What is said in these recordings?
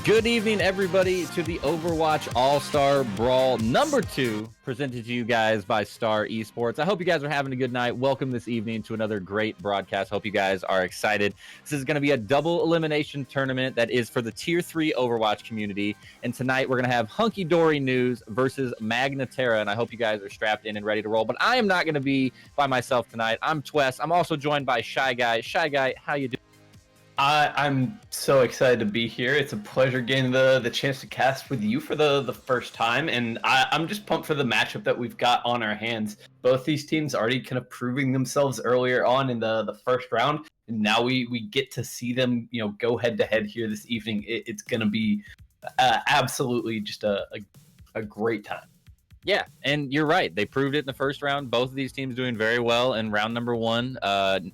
Good evening, everybody, to the Overwatch All-Star Brawl number 2, presented to you guys by Star Esports. I hope you guys are having a good night. Welcome this evening to another great broadcast. Hope you guys are excited. This is going to be a double elimination tournament that is for the Tier 3 Overwatch community. And tonight we're going to have Hunky Dory News versus Magna Terra. And I hope you guys are strapped in and ready to roll. But I am not going to be by myself tonight. I'm Twess. I'm also joined by Shy Guy. Shy Guy, how you doing? I'm so excited to be here. It's a pleasure getting the chance to cast with you for the first time, and I'm just pumped for the matchup that we've got on our hands. Both these teams already kind of proving themselves earlier on in the first round, and now we get to see them, go head to head here this evening. It's going to be absolutely just a great time. Yeah, and you're right. They proved it in the first round. Both of these teams doing very well in round number 1,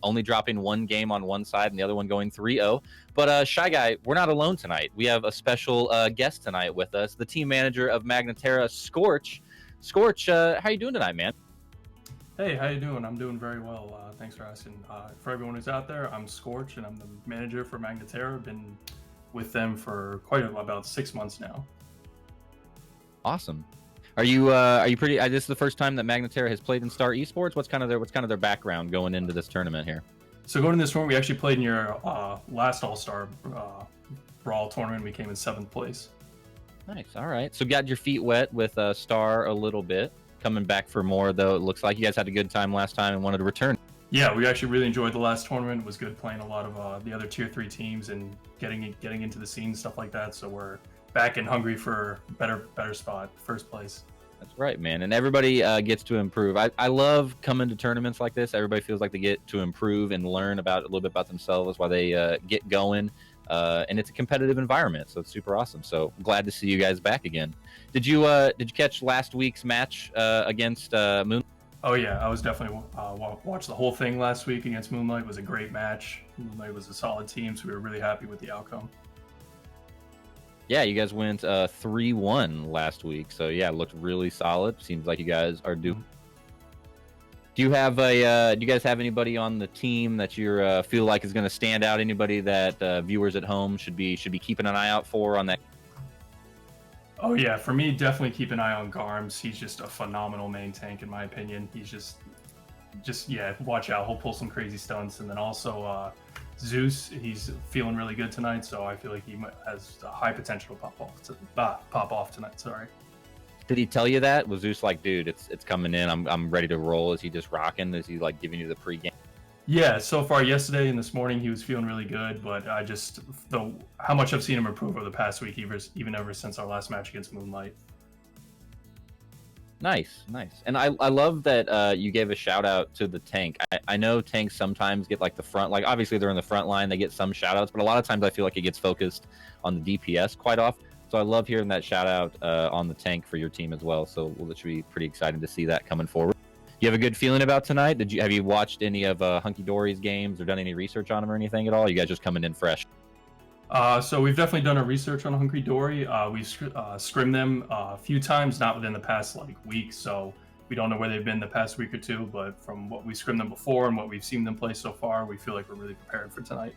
only dropping one game on one side and the other one going 3-0. But Shy Guy, we're not alone tonight. We have a special guest tonight with us, the team manager of Magna Terra, Scorch. Scorch, how you doing tonight, man? Hey, how you doing? I'm doing very well. Thanks for asking. For everyone who's out there, I'm Scorch, and I'm the manager for Magna Terra. Been with them for about 6 months now. Awesome. Are you pretty? This is the first time that Magna Terra has played in Star Esports. What's kind of their background going into this tournament here? So going into this tournament, we actually played in your last All-Star Brawl tournament. We came in 7th place. Nice. All right. So got your feet wet with Star a little bit. Coming back for more though. It looks like you guys had a good time last time and wanted to return. Yeah, we actually really enjoyed the last tournament. It was good playing a lot of the other Tier 3 teams and getting into the scene, stuff like that. So we're back and hungry for better spot, first place. That's right, man. And everybody gets to improve. I love coming to tournaments like this. Everybody feels like they get to improve and learn a little bit about themselves while they get going. And it's a competitive environment, so it's super awesome. So glad to see you guys back again. Did you catch last week's match against Moon? Oh yeah, I was definitely watched the whole thing last week against Moonlight. It was a great match. Moonlight was a solid team, so we were really happy with the outcome. Yeah, you guys went 3-1 last week, so yeah, it looked really solid. Seems like you guys are doing. Do you guys have anybody on the team that you feel like is going to stand out? Anybody that viewers at home should be keeping an eye out for on that? Oh yeah, for me, definitely keep an eye on Garms. He's just a phenomenal main tank in my opinion. He's just watch out. He'll pull some crazy stunts, and then also Zeus, he's feeling really good tonight, so I feel like he has a high potential to pop off tonight. Sorry. Did he tell you that? Was Zeus like, dude, it's coming in. I'm ready to roll? Is he just rocking? Is he like giving you the pregame? Yeah, so far yesterday and this morning he was feeling really good, but how much I've seen him improve over the past week, even ever since our last match against Moonlight. Nice. And I love that you gave a shout out to the tank. I know tanks sometimes get like the front, like obviously they're in the front line, they get some shout outs, but a lot of times I feel like it gets focused on the DPS quite often. So I love hearing that shout out on the tank for your team as well. So it should be pretty exciting to see that coming forward. You have a good feeling about tonight? Have you watched any of Hunky Dory's games or done any research on him or anything at all? You guys just coming in fresh? So we've definitely done our research on Hunky Dory. We've scrimmed them a few times, not within the past week, so we don't know where they've been the past week or two, but from what we scrimmed them before and what we've seen them play so far, we feel like we're really prepared for tonight.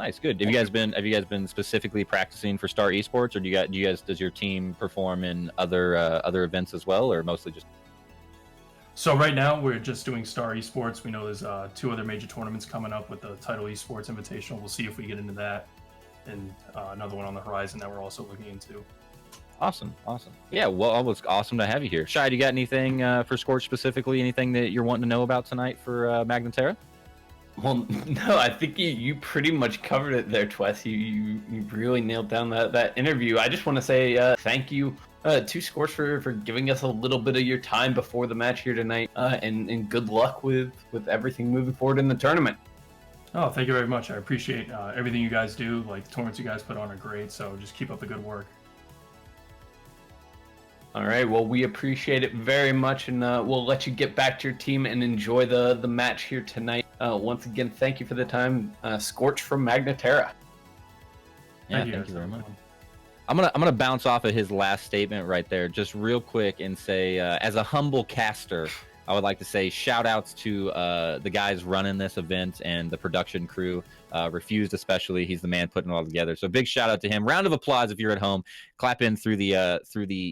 Nice, good. Have you guys been specifically practicing for Star Esports, or does your team perform in other events as well, or mostly just? So right now we're just doing Star Esports. We know there's 2 other major tournaments coming up with the Title Esports Invitational. We'll see if we get into that, and another one on the horizon that we're also looking into. Awesome. Yeah, well, it was awesome to have you here. Shai, do you got anything for Scorch specifically? Anything that you're wanting to know about tonight for Magna Terra? Well, no, I think you pretty much covered it there, Twess. You really nailed down that interview. I just want to say thank you to Scorch for giving us a little bit of your time before the match here tonight, and good luck with everything moving forward in the tournament. Oh, thank you very much. I appreciate everything you guys do. Like, the tournaments you guys put on are great, so just keep up the good work. All right, well, we appreciate it very much, and we'll let you get back to your team and enjoy the match here tonight. Once again, thank you for the time, Scorch from Magna Terra. Yeah, thank you very much. I'm gonna bounce off of his last statement right there, just real quick, and say, as a humble caster, I would like to say shout outs to the guys running this event and the production crew. Refused especially, he's the man putting it all together. So big shout out to him. Round of applause if you're at home. Clap in through the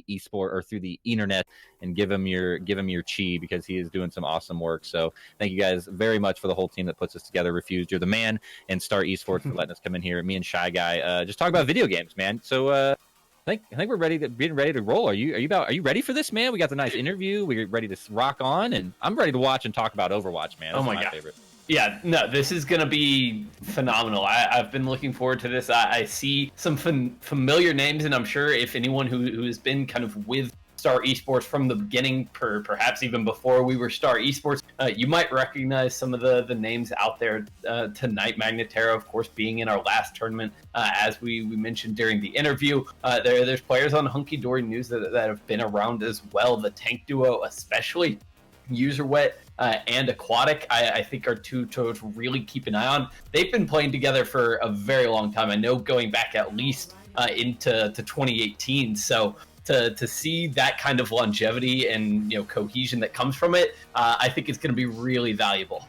esport or through the internet and give him your chi, because he is doing some awesome work. So thank you guys very much for the whole team that puts this together. Refused, you're the man, and Star Esports for letting us come in here. Me and Shy Guy just talk about video games, man. So I think we're getting ready to roll. Are you ready for this, man? We got the nice interview. We're ready to rock on, and I'm ready to watch and talk about Overwatch, man. That's my favorite. Yeah, no, this is going to be phenomenal. I've been looking forward to this. I see some familiar names, and I'm sure if anyone who has been kind of with Star Esports from the beginning, perhaps even before we were Star Esports, you might recognize some of the names out there tonight. Magna Terra, of course, being in our last tournament, as we mentioned during the interview. There's players on Hunky Dory News that have been around as well. The tank duo especially, User Wet and Aquatic, I think are 2 to really keep an eye on. They've been playing together for a very long time. I know going back at least into 2018. So to see that kind of longevity and cohesion that comes from it, I think it's going to be really valuable.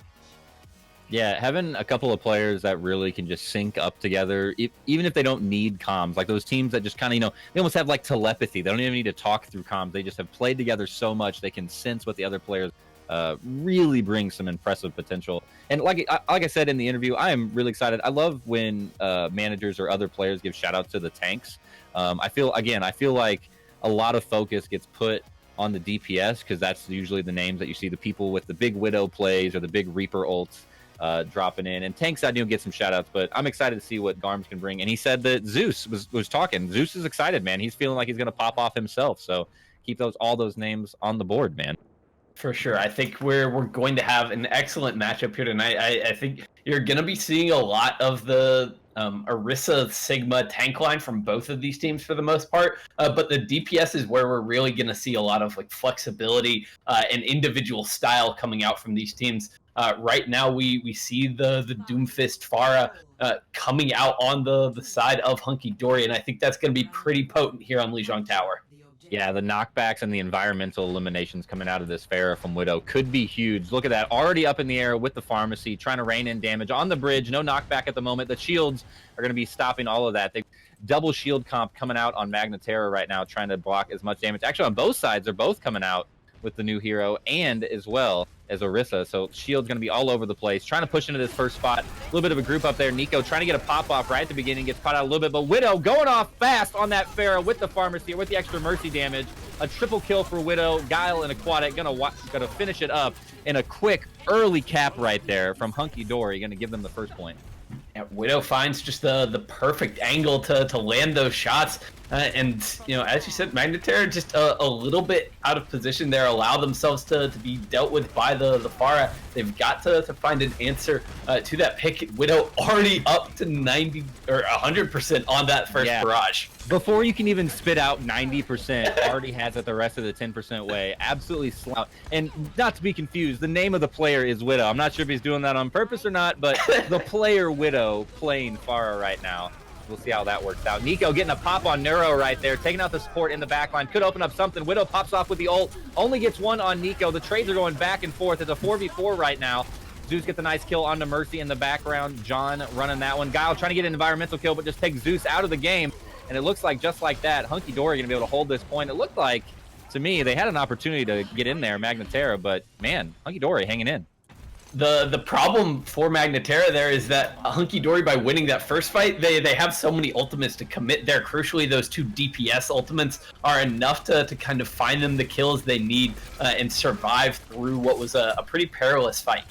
Yeah, having a couple of players that really can just sync up together, even if they don't need comms, like those teams that just kind of, they almost have like telepathy. They don't even need to talk through comms. They just have played together so much they can sense what the other players really bring some impressive potential. And like I said in the interview, I am really excited. I love when managers or other players give shout outs to the tanks. I feel like a lot of focus gets put on the DPS, because that's usually the names that you see, the people with the big Widow plays or the big Reaper ults dropping in, and tanks I get some shout outs, but I'm excited to see what Garms can bring. And he said that Zeus was talking. Zeus is excited, man. He's feeling like he's going to pop off himself. So keep all those names on the board, man. For sure. I think we're going to have an excellent matchup here tonight. I think you're going to be seeing a lot of the Orisa Sigma tank line from both of these teams for the most part, but the DPS is where we're really going to see a lot of like flexibility and individual style coming out from these teams. Right now we see the Doomfist Pharah coming out on the side of Hunky Dory, and I think that's going to be pretty potent here on Lijiang Tower. Yeah, the knockbacks and the environmental eliminations coming out of this Pharah from Widow could be huge. Look at that, already up in the air with the pharmacy, trying to rain in damage on the bridge. No knockback at the moment. The shields are going to be stopping all of that. They double shield comp coming out on Magna Terra right now, trying to block as much damage. Actually, on both sides, they're both coming out with the new hero and as well as Orisa. So shield's going to be all over the place, trying to push into this first spot. A little bit of a group up there. Nico trying to get a pop off right at the beginning, gets caught out a little bit, but Widow going off fast on that Pharah with the pharmacy, with the extra mercy damage. A triple kill for Widow. Guile and Aquatic gonna finish it up in a quick early cap right there from Hunky Dory, gonna give them the first point. Yeah, Widow finds just the perfect angle to land those shots. And, as you said, Magna Terra just a little bit out of position there, allow themselves to be dealt with by the Pharah. They've got to find an answer to that pick. Widow already up to 90 or 100% on that first barrage. Before you can even spit out 90%, already has it the rest of the 10% way. Absolutely slouch. And not to be confused, the name of the player is Widow. I'm not sure if he's doing that on purpose or not, but the player Widow playing Pharah right now. We'll see how that works out. Nico getting a pop on Neuro right there, taking out the support in the backline. Could open up something. Widow pops off with the ult. Only gets one on Nico. The trades are going back and forth. It's a 4v4 right now. Zeus gets a nice kill onto Mercy in the background. John running that one. Guile trying to get an environmental kill, but just takes Zeus out of the game. And it looks like just like that, Hunky Dory going to be able to hold this point. It looked like, to me, they had an opportunity to get in there, Magna Terra, but man, Hunky Dory hanging in. The problem for Magna Terra there is that Hunky Dory, by winning that first fight, they have so many ultimates to commit there. Crucially, those 2 DPS ultimates are enough to kind of find them the kills they need and survive through what was a pretty perilous fight.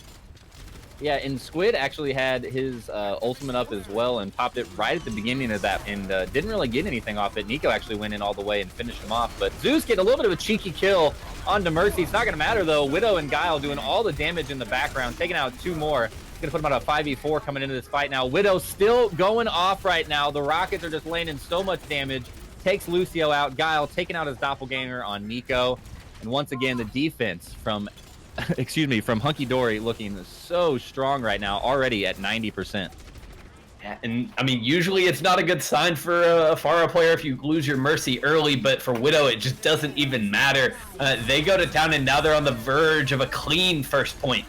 Yeah, and Squid actually had his ultimate up as well and popped it right at the beginning of that and didn't really get anything off it. Nico actually went in all the way and finished him off, but Zeus getting a little bit of a cheeky kill onto Mercy. It's not going to matter, though. Widow and Guile doing all the damage in the background, taking out 2 more. Going to put him on a 5v4 coming into this fight now. Widow still going off right now. The Rockets are just landing so much damage. Takes Lucio out. Guile taking out his doppelganger on Nico. And once again, the defense from from Hunky Dory looking so strong right now, already at 90%. And I mean, usually it's not a good sign for a Pharah player if you lose your Mercy early, but for Widow, it just doesn't even matter. They go to town, and now they're on the verge of a clean first point.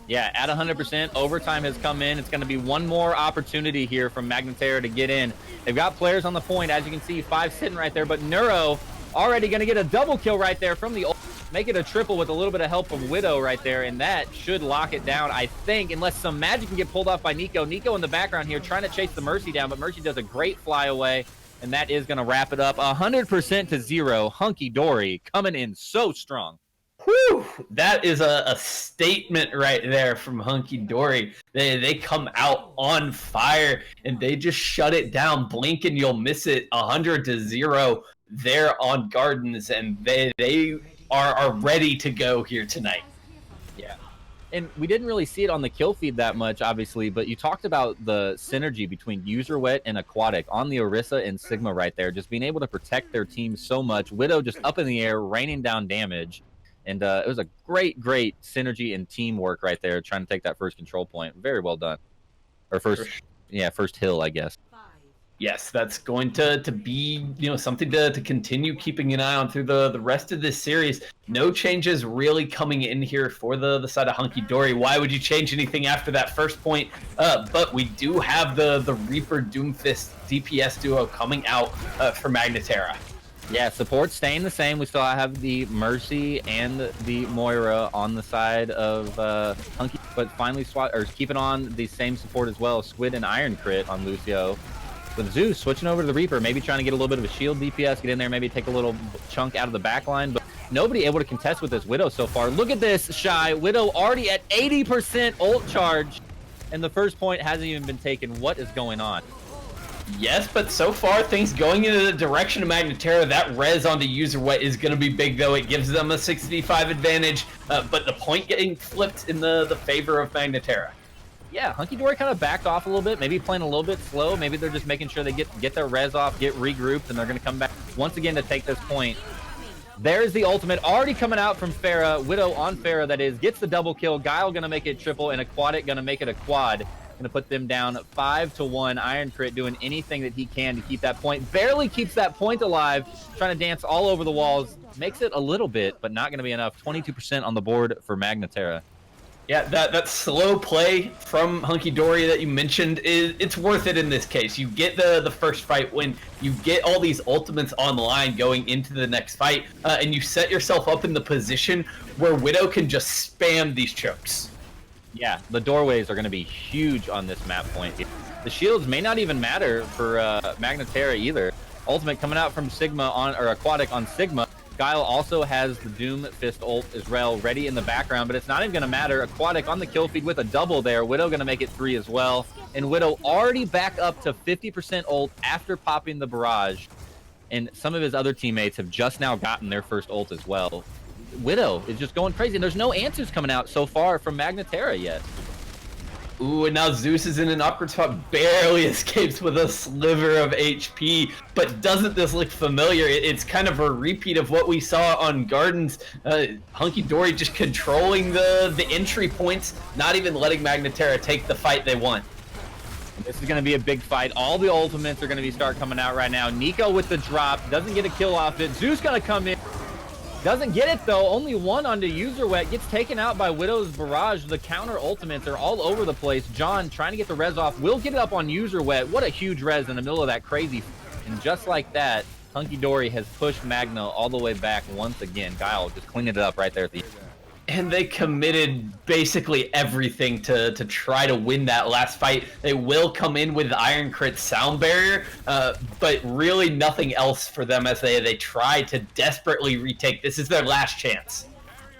Yeah, at 100%, overtime has come in. It's going to be one more opportunity here from Magna Terra to get in. They've got players on the point, as you can see, 5 sitting right there, but Neuro already going to get a double kill right there from the ult. Make it a triple with a little bit of help from Widow right there, and that should lock it down, I think, unless some magic can get pulled off by Nico. Nico in the background here trying to chase the Mercy down, but Mercy does a great flyaway, and that is going to wrap it up. 100% to 0. Hunky Dory coming in so strong. Whew, that is a statement right there from Hunky Dory. They come out on fire, and they just shut it down. Blink and you'll miss it. 100 to 0 there on Gardens, and they are ready to go here tonight. Yeah. And we didn't really see it on the kill feed that much, obviously, but you talked about the synergy between User Wet and Aquatic on the Orisa and Sigma right there, just being able to protect their team so much. Widow just up in the air, raining down damage. And it was a great synergy and teamwork right there, trying to take that first control point. Very well done. Or first hill, I guess. Yes, that's going to be, something to continue keeping an eye on through the rest of this series. No changes really coming in here for the side of Hunky Dory. Why would you change anything after that first point? But we do have the Reaper Doomfist DPS duo coming out for Magna Terra. Yeah, support staying the same. We still have the Mercy and the Moira on the side of Hunky, but finally keeping on the same support as well. Squid and Iron Crit on Lucio. With Zeus switching over to the Reaper, maybe trying to get a little bit of a shield DPS, get in there, maybe take a little chunk out of the back line, but nobody able to contest with this Widow so far. Look at this, Shy. Widow already at 80% ult charge, and the first point hasn't even been taken. What is going on? Yes, but so far things going in the direction of Magna Terra. That res onto User Wet is going to be big, though. It gives them a 6v5 advantage, but the point getting flipped in the favor of Magna Terra. Yeah, Hunky Dory kind of backed off a little bit, maybe playing a little bit slow. Maybe they're just making sure they get their res off, get regrouped, and they're going to come back once again to take this point. There's the ultimate already coming out from Farah. Widow on Farah, that is, gets the double kill. Guile going to make it triple, and Aquatic going to make it a quad. Going to put them down 5-1. Iron Crit doing anything that he can to keep that point. Barely keeps that point alive, trying to dance all over the walls. Makes it a little bit, but not going to be enough. 22% on the board for Magna Terra. Yeah, that slow play from Hunky Dory that you mentioned, it's worth it in this case. You get the first fight win, you get all these ultimates online going into the next fight, and you set yourself up in the position where Widow can just spam these chokes. Yeah, the doorways are going to be huge on this map point. The shields may not even matter for Magna Terra either. Ultimate coming out from Sigma or Aquatic on Sigma. Guile also has the Doom Fist ult as well ready in the background, but it's not even going to matter. Aquatic on the kill feed with a double there. Widow going to make it 3 as well. And Widow already back up to 50% ult after popping the barrage. And some of his other teammates have just now gotten their first ult as well. Widow is just going crazy, and there's no answers coming out so far from Magna Terra yet. Ooh, and now Zeus is in an awkward spot, barely escapes with a sliver of HP, but doesn't this look familiar? It's kind of a repeat of what we saw on Gardens. Hunky Dory just controlling the entry points, not even letting Magna Terra take the fight they want. This is going to be a big fight. All the ultimates are going to start coming out right now. Nico with the drop, doesn't get a kill off it. Zeus going to come in. Doesn't get it though, only one onto User Wet, gets taken out by Widow's Barrage. The counter ultimates are all over the place. John trying to get the res off, will get it up on User Wet. What a huge res in the middle of that crazy. And just like that, Hunky Dory has pushed Magna all the way back once again. Guile just cleaning it up right there at the end. And they committed basically everything to try to win that last fight. They will come in with Iron Crit Sound Barrier, but really nothing else for them as they try to desperately retake. This is their last chance.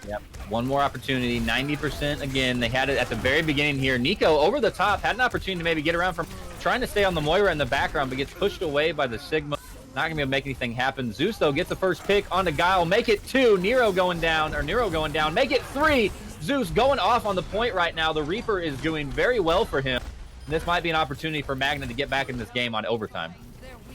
Yep, one more opportunity, 90% again. They had it at the very beginning here. Nico over the top, had an opportunity to maybe get around from trying to stay on the Moira in the background, but gets pushed away by the Sigma. Not gonna be able to make anything happen. Zeus though gets the first pick onto Guile, make it 2. Nero going down, make it 3. Zeus going off on the point right now. The Reaper is doing very well for him. This might be an opportunity for Magna to get back in this game on overtime.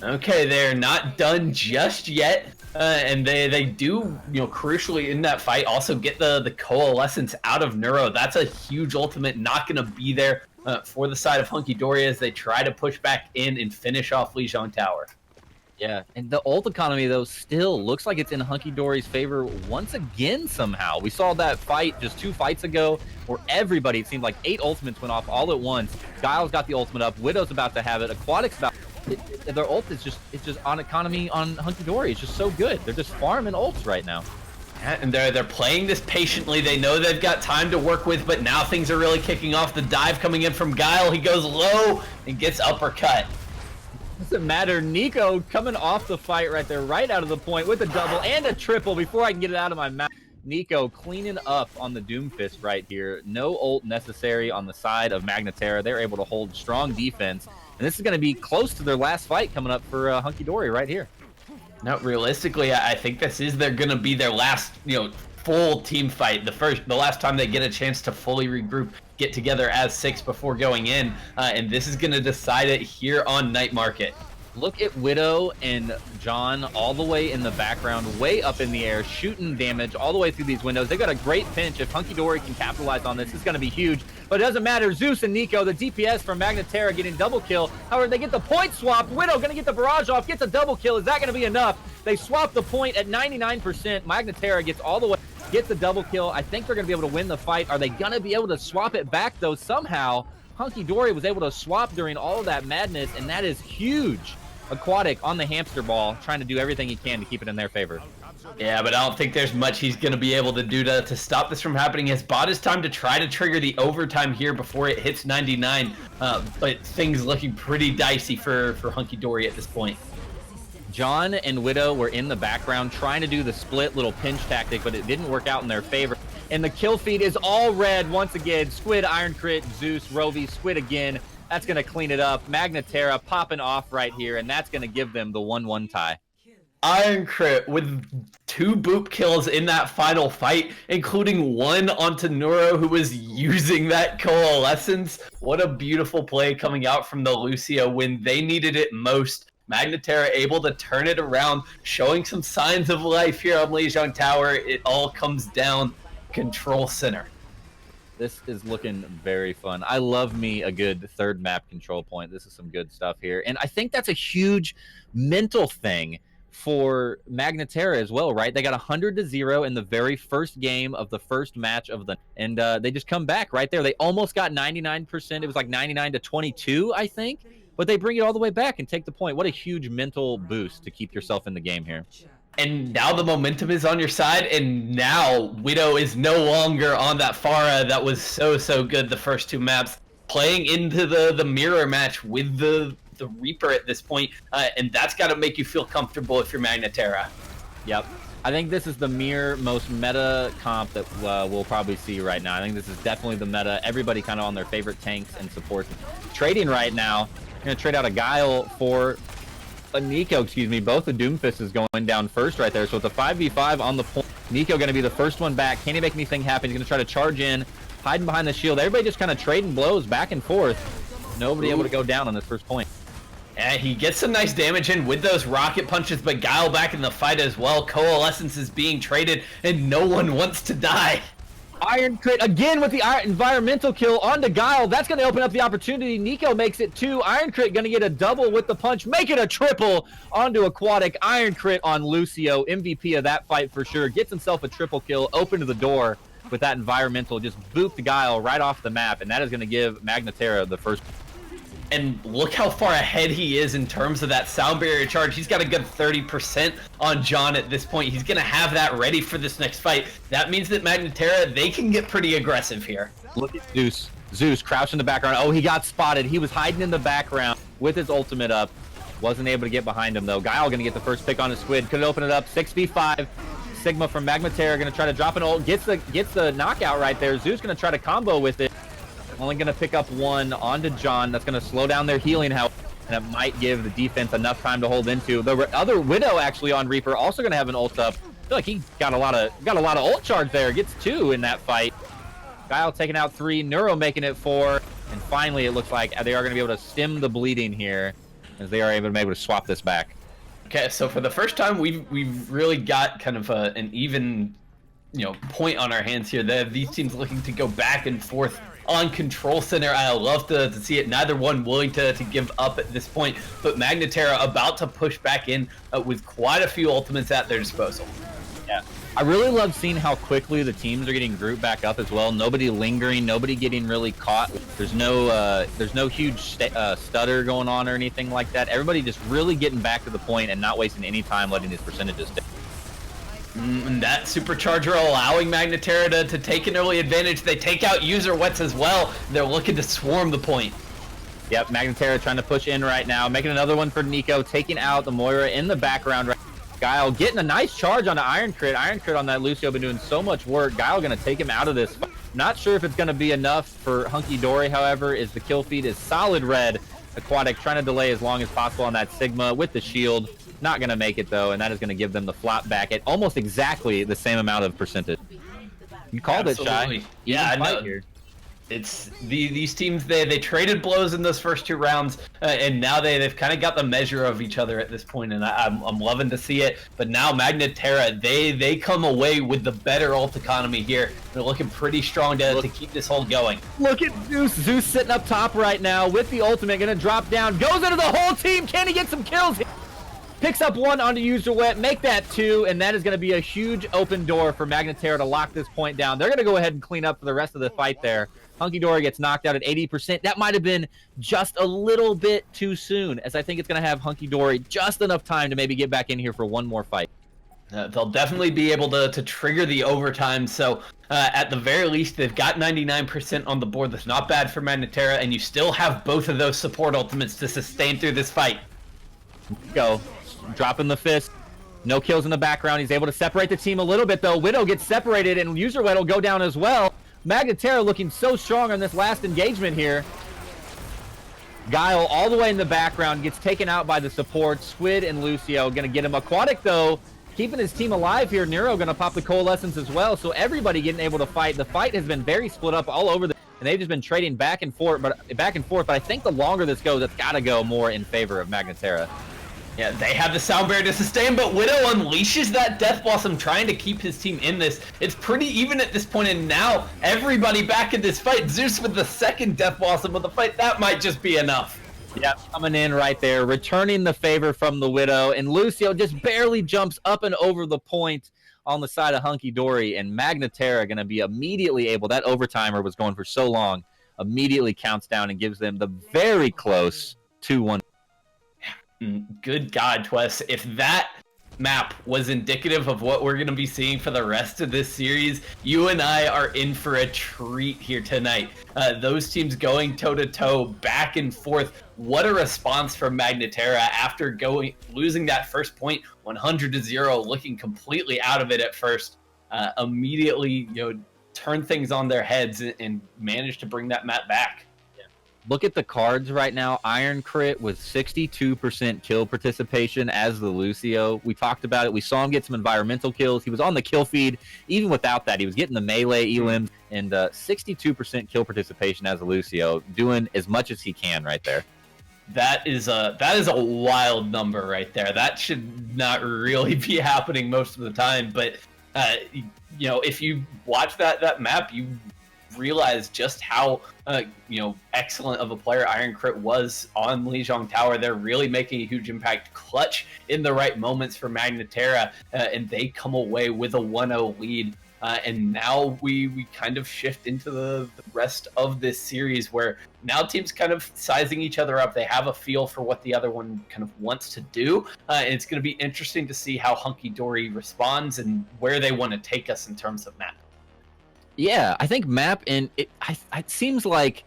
Okay, they're not done just yet, and they do, crucially in that fight also get the coalescence out of Neuro. That's a huge ultimate, not gonna be there for the side of Hunky Dory as they try to push back in and finish off Lijiang Tower. Yeah, and the ult economy, though, still looks like it's in Hunky Dory's favor once again somehow. We saw that fight just 2 fights ago where everybody, it seemed like 8 ultimates went off all at once. Guile's got the ultimate up. Widow's about to have it. Aquatic's about their ult is just on economy on Hunky Dory. It's just so good. They're just farming ults right now. Yeah, and they're playing this patiently. They know they've got time to work with, but now things are really kicking off. The dive coming in from Guile. He goes low and gets uppercut. Doesn't matter. Nico coming off the fight right there, right out of the point with a double and a triple before I can get it out of my mouth. Nico cleaning up on the Doomfist right here. No ult necessary on the side of Magna Terra. They're able to hold strong defense. And this is going to be close to their last fight coming up for Hunky Dory right here. No, realistically, I think this is going to be their last, full team fight. The last time they get a chance to fully regroup, get together as 6 before going in, and this is going to decide it here on Night Market. Look at Widow and John all the way in the background, way up in the air, shooting damage all the way through these windows. They got a great pinch. If Hunky Dory can capitalize on this, it's going to be huge. But it doesn't matter. Zeus and Nico, the DPS from Magna Terra, getting double kill. However, they get the point swapped. Widow going to get the barrage off, gets a double kill. Is that going to be enough? They swap the point at 99%. Magna Terra gets all the way, gets the double kill. I think they're going to be able to win the fight. Are they going to be able to swap it back, though? Somehow, Hunky Dory was able to swap during all of that madness, and that is huge. Aquatic on the hamster ball, trying to do everything he can to keep it in their favor. Yeah, but I don't think there's much he's going to be able to do to stop this from happening. His bot is time to try to trigger the overtime here before it hits 99, but things looking pretty dicey for Hunky Dory at this point. John and Widow were in the background trying to do the split little pinch tactic, but it didn't work out in their favor. And the kill feed is all red once again. Squid, Iron Crit, Zeus, Rovi, Squid again. That's going to clean it up. Magna Terra popping off right here, and that's going to give them the 1-1 tie. Iron Crit with 2 boop kills in that final fight, including one onto Neuro, who was using that coalescence. What a beautiful play coming out from the Lucio when they needed it most. Magna Terra able to turn it around, showing some signs of life here on Lijiang Tower. It all comes down Control Center. This is looking very fun. I love me a good third map control point. This is some good stuff here. And I think that's a huge mental thing for Magna Terra as well, right? They got 100-0 in the very first game of the first match of the, and they just come back right there. They almost got 99%. It was like 99-22, I think. But they bring it all the way back and take the point. What a huge mental boost to keep yourself in the game here. And now the momentum is on your side, and now Widow is no longer on that Pharah that was so good the first 2 maps, playing into the mirror match with the Reaper at this point, and that's got to make you feel comfortable if you're Magna Terra. Yep. I think this is the most meta comp that we'll probably see right now. I think this is definitely the meta. Everybody kind of on their favorite tanks and supports. Trading right now, I'm going to trade out a Guile for a Nico, excuse me. Both the Doomfist is going down first right there. So it's a 5v5 on the point. Nico going to be the first one back. Can he make anything happen? He's going to try to charge in, hiding behind the shield. Everybody just kind of trading blows back and forth. Nobody able to go down on this first point. And he gets some nice damage in with those rocket punches, but Guile back in the fight as well. Coalescence is being traded, and no one wants to die. Iron crit again with the environmental kill onto Guile. That's going to open up the opportunity. Nico makes it 2. Iron crit going to get a double with the punch. Make it a triple onto Aquatic. Iron crit on Lucio. MVP of that fight for sure. Gets himself a triple kill. Open to the door with that environmental. Just booped Guile right off the map. And that is going to give Magna Terra the first. And look how far ahead he is in terms of that sound barrier charge. He's got a good 30% on John at this point. He's going to have that ready for this next fight. That means that Magna Terra, they can get pretty aggressive here. Look at Zeus. Zeus crouched in the background. Oh, he got spotted. He was hiding in the background with his ultimate up. Wasn't able to get behind him, though. Guile going to get the first pick on his Squid. Could open it up. 6v5. Sigma from Magna Terra going to try to drop an ult. Gets the knockout right there. Zeus going to try to combo with it. Only going to pick up one onto John. That's going to slow down their healing health, and it might give the defense enough time to hold into. The other Widow actually on Reaper also going to have an ult up. I feel like he got a lot of ult charge there. Gets 2 in that fight. Guile taking out 3. Neuro making it 4. And finally, it looks like they are going to be able to stem the bleeding here, as they are able to swap this back. Okay, so for the first time, we've really got kind of an even, point on our hands here. They have these teams looking to go back and forth on Control Center. I love to see it. Neither one willing to give up at this point, but Magna Terra about to push back in with quite a few ultimates at their disposal. Yeah, I really love seeing how quickly the teams are getting grouped back up as well. Nobody lingering, nobody getting really caught. There's no huge stutter going on or anything like that. Everybody just really getting back to the point and not wasting any time letting these percentages down. And that supercharger allowing Magna Terra to take an early advantage. They take out user wets as well. They're looking to swarm the point. Yep, Magna Terra trying to push in right now. Making another one for Nico. Taking out the Moira in the background. Guile getting a nice charge on the Iron Crit. Iron Crit on that Lucio been doing so much work. Guile going to take him out of this. Not sure if it's going to be enough for Hunky Dory, however, is the kill feed is solid red. Aquatic trying to delay as long as possible on that Sigma with the shield. Not going to make it, though, and that is going to give them the flop back at almost exactly the same amount of percentage. You called Absolutely. It, Shy. Yeah, I know. Here. It's these teams, they traded blows in those first 2 rounds, and now they've kind of got the measure of each other at this point, and I'm loving to see it. But now Magna Terra, they come away with the better ult economy here. They're looking pretty strong to keep this hold going. Look at Zeus. Zeus sitting up top right now with the ultimate, going to drop down. Goes into the whole team. Can he get some kills? Picks up 1 onto user wet, make that 2, and that is going to be a huge open door for Magna Terra to lock this point down. They're going to go ahead and clean up for the rest of the fight there. Hunky Dory gets knocked out at 80%. That might have been just a little bit too soon, as I think it's going to have Hunky Dory just enough time to maybe get back in here for one more fight. They'll definitely be able to trigger the overtime, so at the very least, they've got 99% on the board. That's not bad for Magna Terra, and you still have both of those support ultimates to sustain through this fight. Go. Dropping the fist. No kills in the background. He's able to separate the team a little bit, though. Widow gets separated, and user wet will go down as well. Magna Terra looking so strong on this last engagement here. Guile all the way in the background gets taken out by the support. Squid and Lucio going to get him. Aquatic, though, keeping his team alive here. Nero going to pop the Coalescence as well, so everybody getting able to fight. The fight has been very split up all over, and they've just been trading back and forth. But I think the longer this goes, it's got to go more in favor of Magna Terra. Yeah, they have the sound barrier to sustain, but Widow unleashes that Death Blossom, trying to keep his team in this. It's pretty even at this point, and now everybody back in this fight. Zeus with the second Death Blossom of the fight, that might just be enough. Yeah, coming in right there, returning the favor from the Widow, and Lucio just barely jumps up and over the point on the side of Hunky Dory, and Magna Terra going to be immediately able, that overtimer was going for so long, immediately counts down and gives them the very close 2-1. Good God, Twess. If that map was indicative of what we're going to be seeing for the rest of this series, you and I are in for a treat here tonight. Those teams going toe-to-toe, back and forth. What a response from Magna Terra after losing that first point 100-0, looking completely out of it at first. Immediately, turn things on their heads and manage to bring that map back. Look at the cards right now. Iron Crit with 62% kill participation as the Lucio. We talked about it. We saw him get some environmental kills. He was on the kill feed. Even without that, he was getting the melee elims, and 62% kill participation as a Lucio, doing as much as he can right there. That is a wild number right there. That should not really be happening most of the time, but if you watch that map, you realize just how excellent of a player Iron Crit was on Lijiang Tower. They're really making a huge impact, clutch in the right moments for Magna Terra, and they come away with a 1-0 lead. And now we kind of shift into the rest of this series where now teams kind of sizing each other up. They have a feel for what the other one kind of wants to do. And it's going to be interesting to see how Hunky Dory responds and where they want to take us in terms of map. Yeah, I think map, and it seems like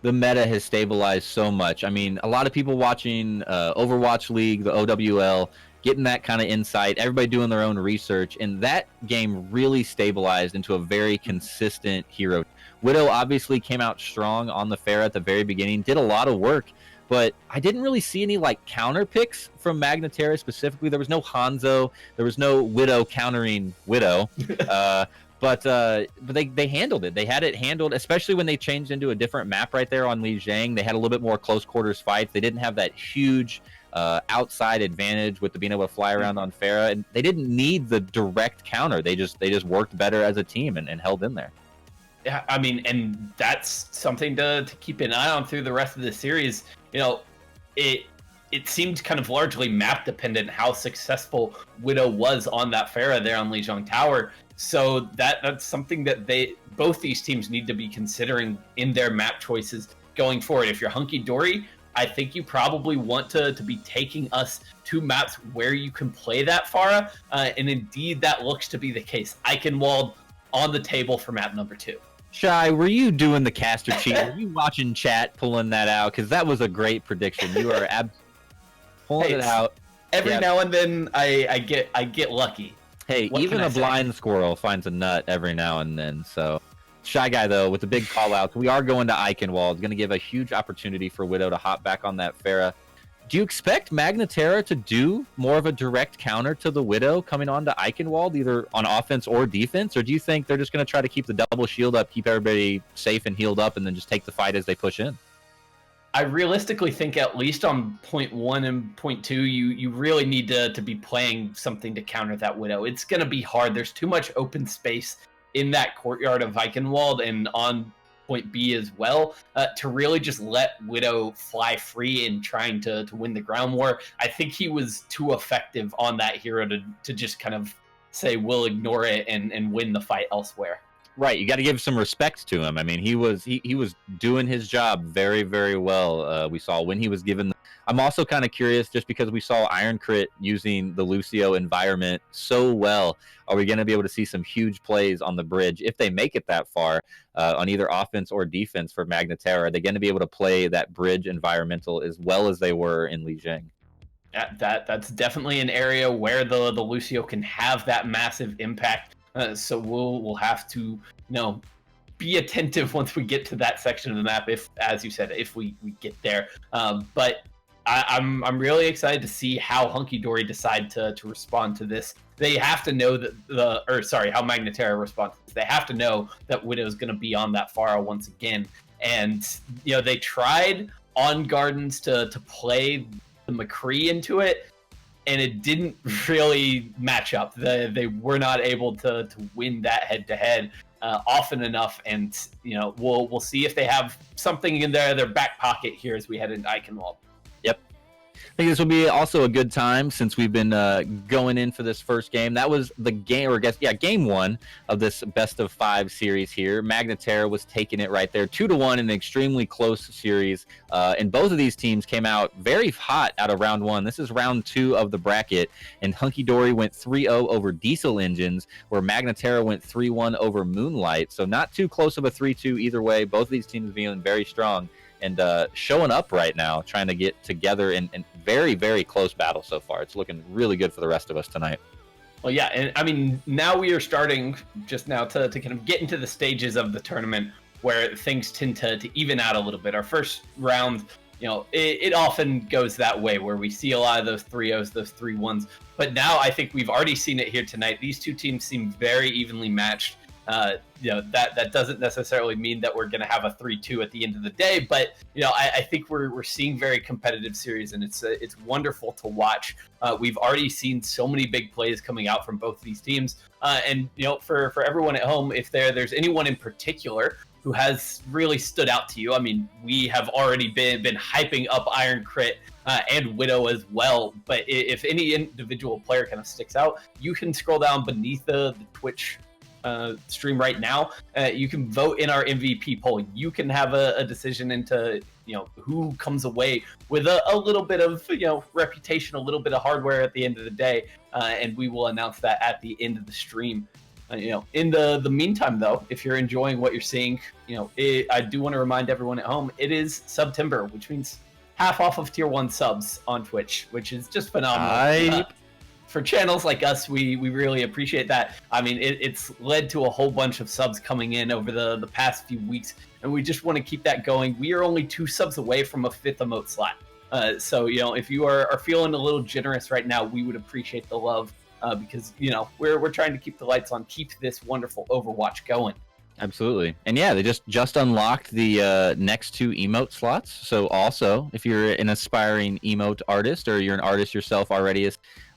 the meta has stabilized so much. I mean, a lot of people watching Overwatch League, the OWL, getting that kind of insight, everybody doing their own research, and that game really stabilized into a very consistent hero. Widow obviously came out strong on the Terra at the very beginning, did a lot of work, but I didn't really see any like counter picks from Magna Terra specifically. There was no Hanzo, there was no Widow countering Widow. But they handled it. They had it handled, especially when they changed into a different map right there on Lijiang. They had a little bit more close quarters fights. They didn't have that huge outside advantage with being able to fly around on Terra, and they didn't need the direct counter. They just worked better as a team and held in there. Yeah, I mean, and that's something to keep an eye on through the rest of the series. It seemed kind of largely map dependent how successful Widow was on that Terra there on Lijiang Tower. So that's something that both these teams need to be considering in their map choices going forward. If you're Hunky Dory, I think you probably want to be taking us to maps where you can play that Pharah, and indeed that looks to be the case. Eichenwald on the table for map number 2. Shy, were you doing the caster cheat? Were you watching chat pulling that out? Because that was a great prediction. You are pulling it out. Every now and then I get lucky. Hey, what even a blind squirrel finds a nut every now and then. So, Shy Guy, though, with the big call-outs, we are going to Eichenwald. It's going to give a huge opportunity for Widow to hop back on that Terra. Do you expect Magna Terra to do more of a direct counter to the Widow coming on to Eichenwald, either on offense or defense? Or do you think they're just going to try to keep the double shield up, keep everybody safe and healed up, and then just take the fight as they push in? I realistically think at least on point 1 and point 2, you really need to be playing something to counter that Widow. It's going to be hard. There's too much open space in that courtyard of Eichenwald and on point B as well to really just let Widow fly free in trying to win the ground war. I think he was too effective on that hero to just kind of say, we'll ignore it and win the fight elsewhere. Right, you got to give some respect to him. I mean, he was doing his job very, very well. We saw when he was given. I'm also kind of curious, just because we saw Iron Crit using the Lucio environment so well. Are we going to be able to see some huge plays on the bridge if they make it that far on either offense or defense for Magna Terra? Are they going to be able to play that bridge environmental as well as they were in Lijiang? That's definitely an area where the Lucio can have that massive impact. So we'll have to be attentive once we get to that section of the map, if, as you said, if we get there. But I'm really excited to see how Hunky Dory decide to respond to this. They have to know that how Magna Terra responds. They have to know that Widow's going to be on that Pharah once again. And they tried on Gardens to play the McCree into it, and it didn't really match up. They were not able to win that head-to-head often enough, and we'll see if they have something in their back pocket here as we head into Eichenwald. Yep. I think this will be also a good time since we've been going in for this first game. That was the game, game 1 of this best of 5 series here. Magna Terra was taking it right there, 2-1 in an extremely close series. And both of these teams came out very hot out of round 1. This is round 2 of the bracket, and Hunky Dory went 3-0 over Diesel Engines, where Magna Terra went 3-1 over Moonlight. So not too close of a 3-2 either way. Both of these teams being very strong and showing up right now, trying to get together in very, very close battle so far. It's looking really good for the rest of us tonight. Well, yeah, and I mean, now we are starting just now to kind of get into the stages of the tournament where things tend to even out a little bit. Our first round, it often goes that way, where we see a lot of those 3-0s, those 3-1s. But now I think we've already seen it here tonight. These two teams seem very evenly matched. That doesn't necessarily mean that we're going to have a 3-2 at the end of the day, but I think we're seeing very competitive series, and it's wonderful to watch. We've already seen so many big plays coming out from both of these teams, and for everyone at home, if there's anyone in particular who has really stood out to you, I mean, we have already been hyping up Iron Crit and Widow as well. But if any individual player kind of sticks out, you can scroll down beneath the Twitch stream right now. You can vote in our MVP poll. You can have a decision into who comes away with a little bit of reputation, a little bit of hardware at the end of the day, and we will announce that at the end of the stream. In the meantime, though, if you're enjoying what you're seeing, I do want to remind everyone at home, it is September, which means half off of tier 1 subs on Twitch, which is just phenomenal. For channels like us, we really appreciate that. I mean, it's led to a whole bunch of subs coming in over the past few weeks, and we just want to keep that going. We are only 2 subs away from a 5th emote slot. So, if you are feeling a little generous right now, we would appreciate the love. Because we're trying to keep the lights on, keep this wonderful Overwatch going. Absolutely. And yeah, they just unlocked the next 2 emote slots. So also, if you're an aspiring emote artist, or you're an artist yourself already,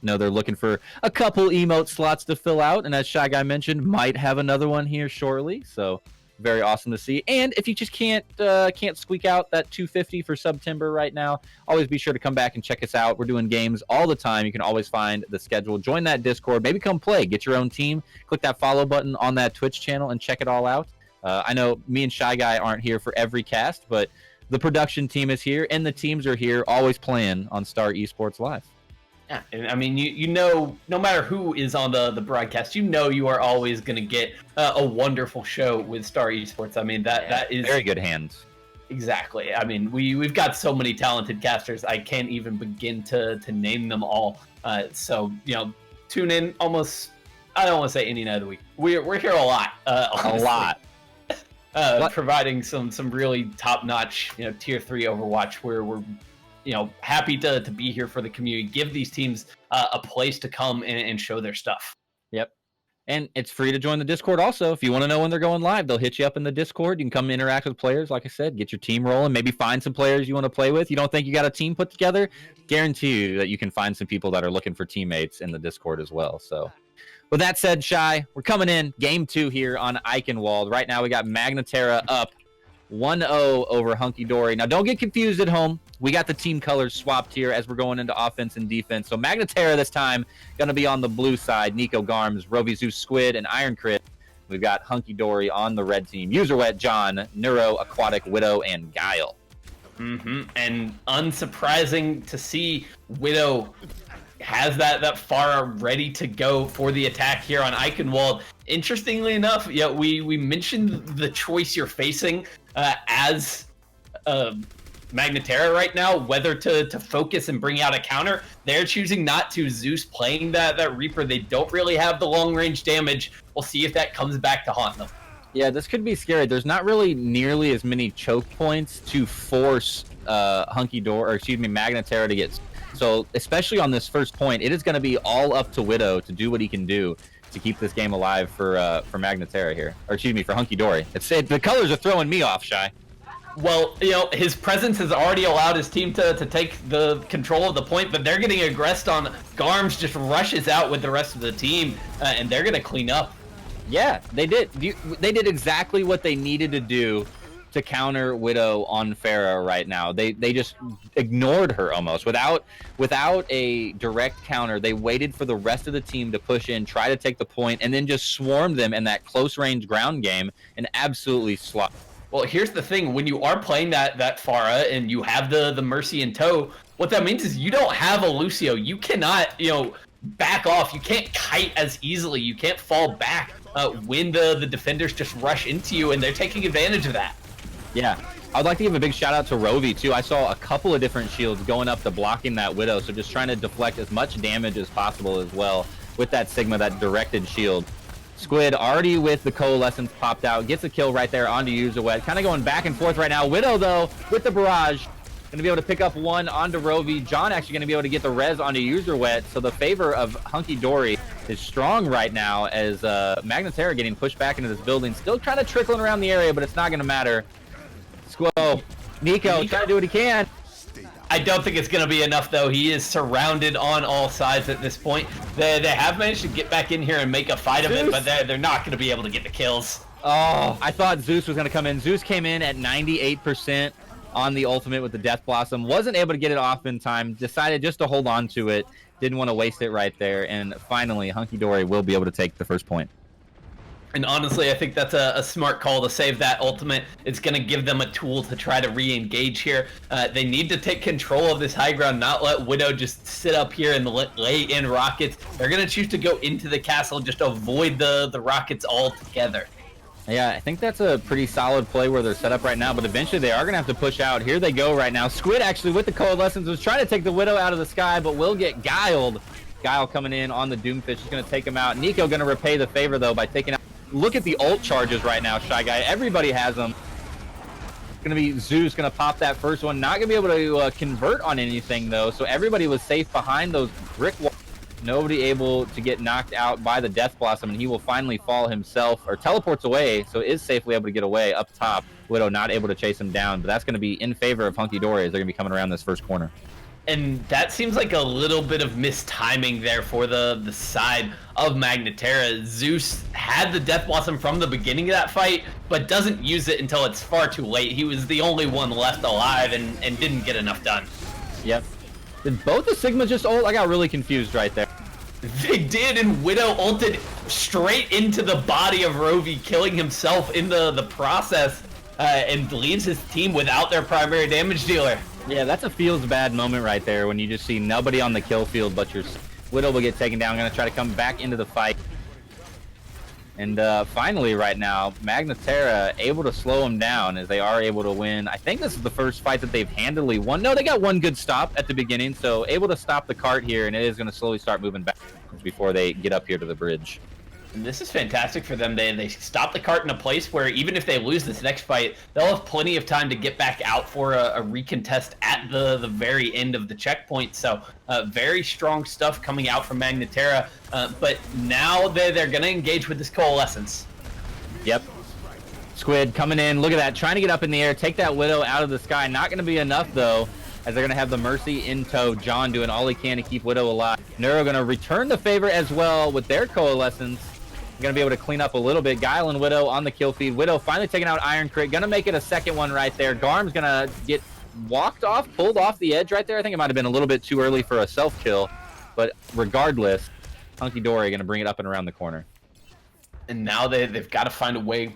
they're looking for a couple emote slots to fill out, and as Shy Guy mentioned, might have another one here shortly. So very awesome to see. And if you just can't squeak out that 250 for September right now, always be sure to come back and check us out. We're doing games all the time. You can always find the schedule. Join that Discord. Maybe come play. Get your own team. Click that follow button on that Twitch channel and check it all out. I know me and Shy Guy aren't here for every cast, but the production team is here, and the teams are here, always playing on Star Esports Live. Yeah, and I mean, no matter who is on the broadcast, you are always going to get a wonderful show with Star Esports. I mean, that is very good hands. Exactly. I mean, we've got so many talented casters. I can't even begin to name them all. So tune in almost. I don't want to say any night of the week. We're here a lot. A lot. Providing some really top notch tier 3 Overwatch, where we're happy to be here for the community, give these teams a place to come and show their stuff. Yep. And it's free to join the Discord also. If you want to know when they're going live, they'll hit you up in the Discord. You can come interact with players, like I said, get your team rolling, maybe find some players you want to play with. You don't think you got a team put together? Guarantee you that you can find some people that are looking for teammates in the Discord as well. So with that said, Shy, we're coming in game 2 here on Eichenwald. Right now we got Magna Terra up 1-0 over Hunky Dory. Now, don't get confused at home. We got the team colors swapped here as we're going into offense and defense. So Magna Terra this time going to be on the blue side. Nico Garms, Rovi Zeus Squid, and Iron Crit. We've got Hunky Dory on the red team. User Wet, John, Neuro, Aquatic, Widow, and Guile. And unsurprising to see Widow has that Pharah ready to go for the attack here on Eichenwald. Interestingly enough, we mentioned the choice you're facing as Magna Terra right now, whether to focus and bring out a counter. They're choosing not to. Zeus playing that Reaper. They don't really have the long range damage. We'll see if that comes back to haunt them. Yeah, this could be scary. There's not really nearly as many choke points to force Magna Terra to get. So especially on this first point, it is going to be all up to Widow to do what he can do to keep this game alive for Magna Terra here, or for Hunky Dory. The colors are throwing me off, Shy. Well, his presence has already allowed his team to take the control of the point, but they're getting aggressed on. Garms just rushes out with the rest of the team, and they're going to clean up. Yeah, they did. They did exactly what they needed to do to counter Widow on Farah right now. They just ignored her almost. Without a direct counter, they waited for the rest of the team to push in, try to take the point, and then just swarmed them in that close-range ground game and absolutely slaughtered. Well, here's the thing. When you are playing that Pharah and you have the Mercy in tow, what that means is you don't have a Lucio. You cannot, back off. You can't kite as easily. You can't fall back when the defenders just rush into you, and they're taking advantage of that. Yeah. I'd like to give a big shout out to Rovi, too. I saw a couple of different shields going up to blocking that Widow, so just trying to deflect as much damage as possible as well with that Sigma, that directed shield. Squid already with the Coalescence popped out, gets a kill right there onto User Wet. Kind of going back and forth right now. Widow, though, with the barrage, Going to be able to pick up one onto Rovi. John actually going to be able to get the res onto user wet. So the favor of Hunky Dory is strong right now as Magna Terra getting pushed back into this building. Still kind of trickling around the area, but it's not going to matter. Squo, Nico trying to do what he can. I don't think it's going to be enough, though. He is surrounded on all sides at this point. They have managed to get back in here and make a fight of it, but they're not going to be able to get the kills. Oh, I thought Zeus was going to come in. Zeus came in at 98% on the ultimate with the Death Blossom. Wasn't able to get it off in time. Decided just to hold on to it. Didn't want to waste it right there. And finally, Hunky Dory will be able to take the first point. And honestly, I think that's a smart call to save that ultimate. It's going to give them a tool to try to re-engage here. They need to take control of this high ground, not let Widow just sit up here and lay in rockets. They're going to choose to go into the castle, just avoid the rockets altogether. Yeah, I think that's a pretty solid play where they're set up right now, but eventually they are going to have to push out. Here they go right now. Squid actually with the Coalescence was trying to take the Widow out of the sky, but will get guiled. Guile coming in on the Doomfish is going to take him out. Nico going to repay the favor, though, by taking out... Look at the ult charges right now, Shy Guy. Everybody has them. Going to be Zeus going to pop that first one. Not going to be able to convert on anything, though, so everybody was safe behind those brick walls. Nobody able to get knocked out by the Death Blossom, and he will finally fall himself, or teleports away, so is safely able to get away up top. Widow not able to chase him down, but that's going to be in favor of Hunky Dory as they're going to be coming around this first corner. And that seems like a little bit of mistiming there for the side of Magna Terra. Zeus had the Death Blossom from the beginning of that fight, but doesn't use it until it's far too late. He was the only one left alive and didn't get enough done. Yep. Did both the Sigmas just ult? I got really confused right there. They did, and Widow ulted straight into the body of Rovi, killing himself in the process, and leaves his team without their primary damage dealer. Yeah, that's a feels bad moment right there when you just see nobody on the kill field but your Widow will get taken down. Going to try to come back into the fight. And finally right now, Magna Terra able to slow them down as they are able to win. I think this is the first fight that they've handily won. No, they got one good stop at the beginning, so able to stop the cart here, and it is going to slowly start moving back before they get up here to the bridge. And this is fantastic for them. They stop the cart in a place where even if they lose this next fight, they'll have plenty of time to get back out for a recontest at the very end of the checkpoint. So very strong stuff coming out from Magna Terra. But now they're going to engage with this Coalescence. Yep. Squid coming in. Look at that. Trying to get up in the air. Take that Widow out of the sky. Not going to be enough, though, as they're going to have the Mercy in tow. John doing all he can to keep Widow alive. Neuro going to return the favor as well with their Coalescence. Going to be able to clean up a little bit. Guile and Widow on the kill feed. Widow finally taking out Iron Crit. Going to make it a second one right there. Garm's going to get walked off, pulled off the edge right there. I think it might have been a little bit too early for a self-kill. But regardless, Hunky Dory going to bring it up and around the corner. And now they've got to find a way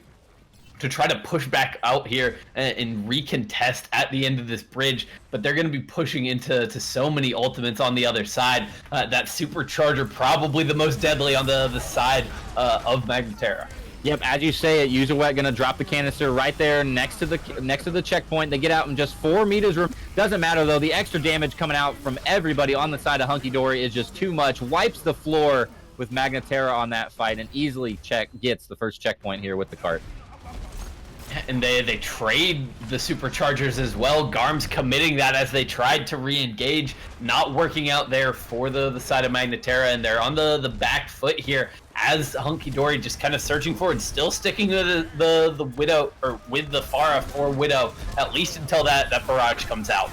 to try to push back out here and recontest at the end of this bridge, but they're going to be pushing into so many ultimates on the other side. That supercharger probably the most deadly on the side of Magna Terra. Yep, as you say it, User Wet going to drop the canister right there next to the checkpoint. They get out in just 4 meters. Doesn't matter though. The extra damage coming out from everybody on the side of Hunky Dory is just too much. Wipes the floor with Magna Terra on that fight and easily gets the first checkpoint here with the cart. And they trade the superchargers as well. Garm's committing that as they tried to re-engage, not working out there for the side of Magna Terra, and they're on the back foot here as Hunky Dory just kind of searching forward, still sticking with the Widow, or with the Pharah for Widow, at least until that barrage comes out.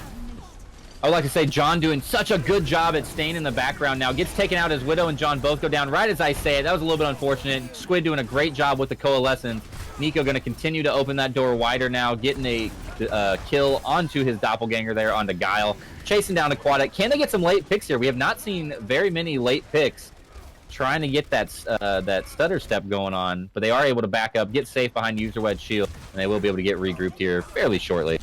I would like to say John doing such a good job at staying in the background now. Gets taken out as Widow and John both go down right as I say it. That was a little bit unfortunate. Squid doing a great job with the Coalescence. Nico going to continue to open that door wider now, getting a kill onto his doppelganger there onto Guile. Chasing down Aquatic. Can they get some late picks here? We have not seen very many late picks trying to get that stutter step going on, but they are able to back up, get safe behind User Wedge Shield, and they will be able to get regrouped here fairly shortly.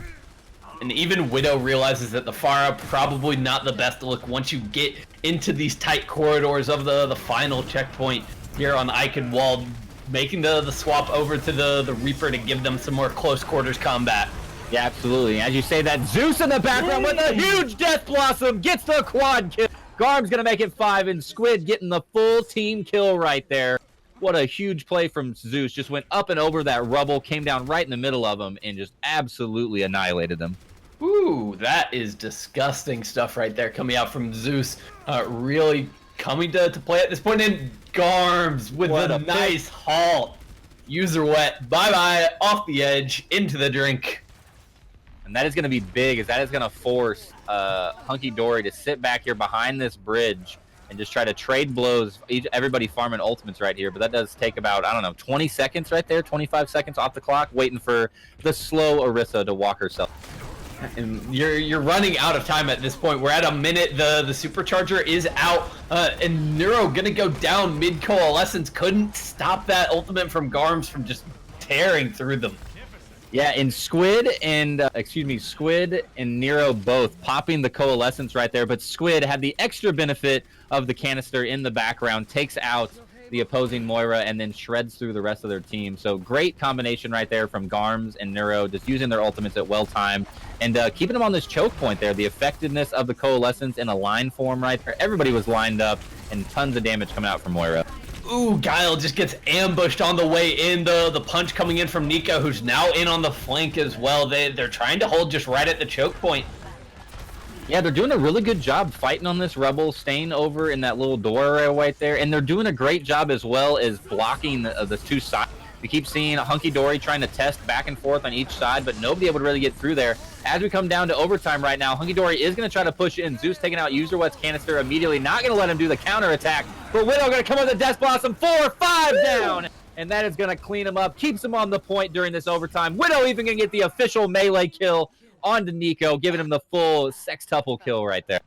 And even Widow realizes that the Pharah probably not the best look once you get into these tight corridors of the final checkpoint here on Eichenwald, making the swap over to the Reaper to give them some more close quarters combat. Yeah, absolutely. As you say that, Zeus in the background with a huge Death Blossom gets the quad kill. Garm's going to make it 5, and Squid getting the full team kill right there. What a huge play from Zeus. Just went up and over that rubble, came down right in the middle of them, and just absolutely annihilated them. Woo. Ooh, that is disgusting stuff right there coming out from Zeus. Really coming to play at this point. And Garms with a nice halt. User wet. Bye-bye. Off the edge. Into the drink. And that is going to be big, as that is going to force Hunky Dory to sit back here behind this bridge and just try to trade blows. Everybody farming ultimates right here, but that does take about, I don't know, 20 seconds right there, 25 seconds off the clock, waiting for the slow Orisa to walk herself. And you're running out of time at this point. We're at a minute. The supercharger is out, and Neuro gonna go down mid coalescence. Couldn't stop that ultimate from Garms from just tearing through them. Yeah, and Squid and Nero both popping the coalescence right there, but Squid had the extra benefit of the canister in the background, takes out the opposing Moira, and then shreds through the rest of their team. So great combination right there from Garms and Neuro, just using their ultimates at well time and keeping them on this choke point there. The effectiveness of the coalescence in a line form right there. Everybody was lined up, and tons of damage coming out from Moira. Ooh, Guile just gets ambushed on the way in. The punch coming in from Nico, who's now in on the flank as well. They're trying to hold just right at the choke point. Yeah, they're doing a really good job fighting on this Rebel, staying over in that little door area right there, and they're doing a great job as well as blocking the two sides. We keep seeing Hunky Dory trying to test back and forth on each side, but nobody able to really get through there. As we come down to overtime right now, Hunky Dory is going to try to push in. Zeus taking out User Wet's canister immediately, not going to let him do the counter attack. But Widow going to come with the Death Blossom, 4-5 down, and that is going to clean him up, keeps him on the point during this overtime. Widow even going to get the official melee kill onto Nico, giving him the full sextuple kill right there.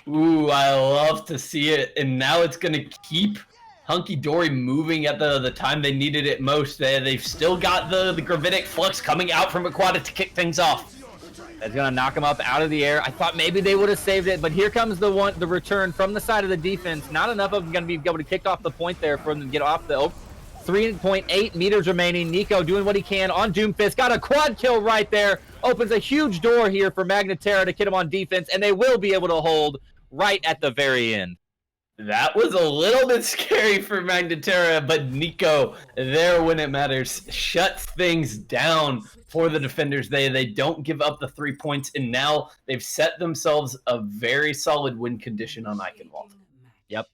Ooh, I love to see it, and now it's going to keep Hunky Dory moving at the time they needed it most. They've still got the Gravitic Flux coming out from Aquata to kick things off. That's going to knock him up out of the air. I thought maybe they would have saved it, but here comes the return from the side of the defense. Not enough of them going to be able to kick off the point there for them to get off the 3.8 meters remaining. Nico doing what he can on Doomfist. Got a quad kill right there. Opens a huge door here for Magna Terra to get him on defense, and they will be able to hold right at the very end. That was a little bit scary for Magna Terra, but Nico, there when it matters, shuts things down for the defenders. They don't give up the 3 points, and now they've set themselves a very solid win condition on Eichenwald. Yep.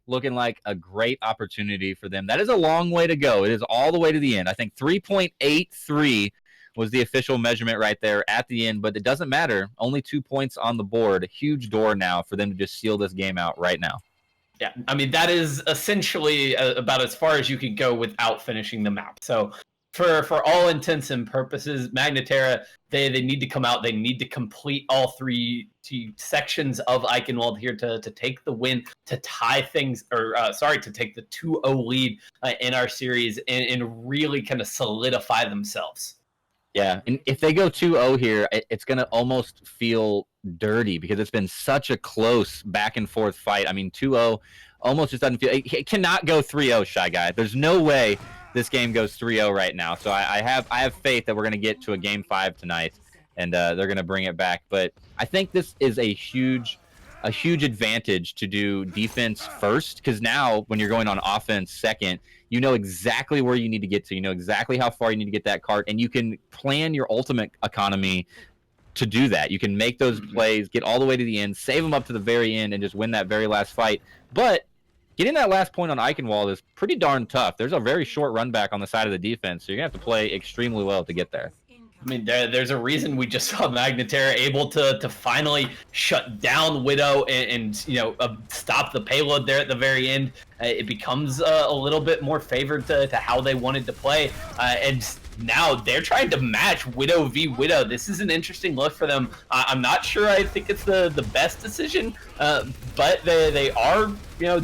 Looking like a great opportunity for them. That is a long way to go. It is all the way to the end. I think 3.83 was the official measurement right there at the end, but it doesn't matter. Only 2 points on the board. A huge door now for them to just seal this game out right now. Yeah, I mean, that is essentially about as far as you could go without finishing the map. So for all intents and purposes, Magna Terra, they need to come out. They need to complete all three sections of Eichenwald here to take the win, to tie things, to take the 2-0 lead in our series and really kind of solidify themselves. Yeah, and if they go 2-0 here, it's going to almost feel dirty because it's been such a close back and forth fight. I mean, 2-0 almost just doesn't feel... It cannot go 3-0, Shy Guy. There's no way this game goes 3-0 right now. So I have faith that we're going to get to a Game 5 tonight, and they're going to bring it back. But I think this is a huge advantage to do defense first, because now when you're going on offense second, you know exactly where you need to get to. You know exactly how far you need to get that cart, and you can plan your ultimate economy to do that. You can make those plays, get all the way to the end, save them up to the very end, and just win that very last fight. But getting that last point on Eichenwald is pretty darn tough. There's a very short run back on the side of the defense, so you're going to have to play extremely well to get there. I mean, there's a reason we just saw Magna Terra able to finally shut down Widow and stop the payload there at the very end. It becomes a little bit more favored to how they wanted to play. And now they're trying to match Widow v. Widow. This is an interesting look for them. I'm not sure I think it's the best decision, but they are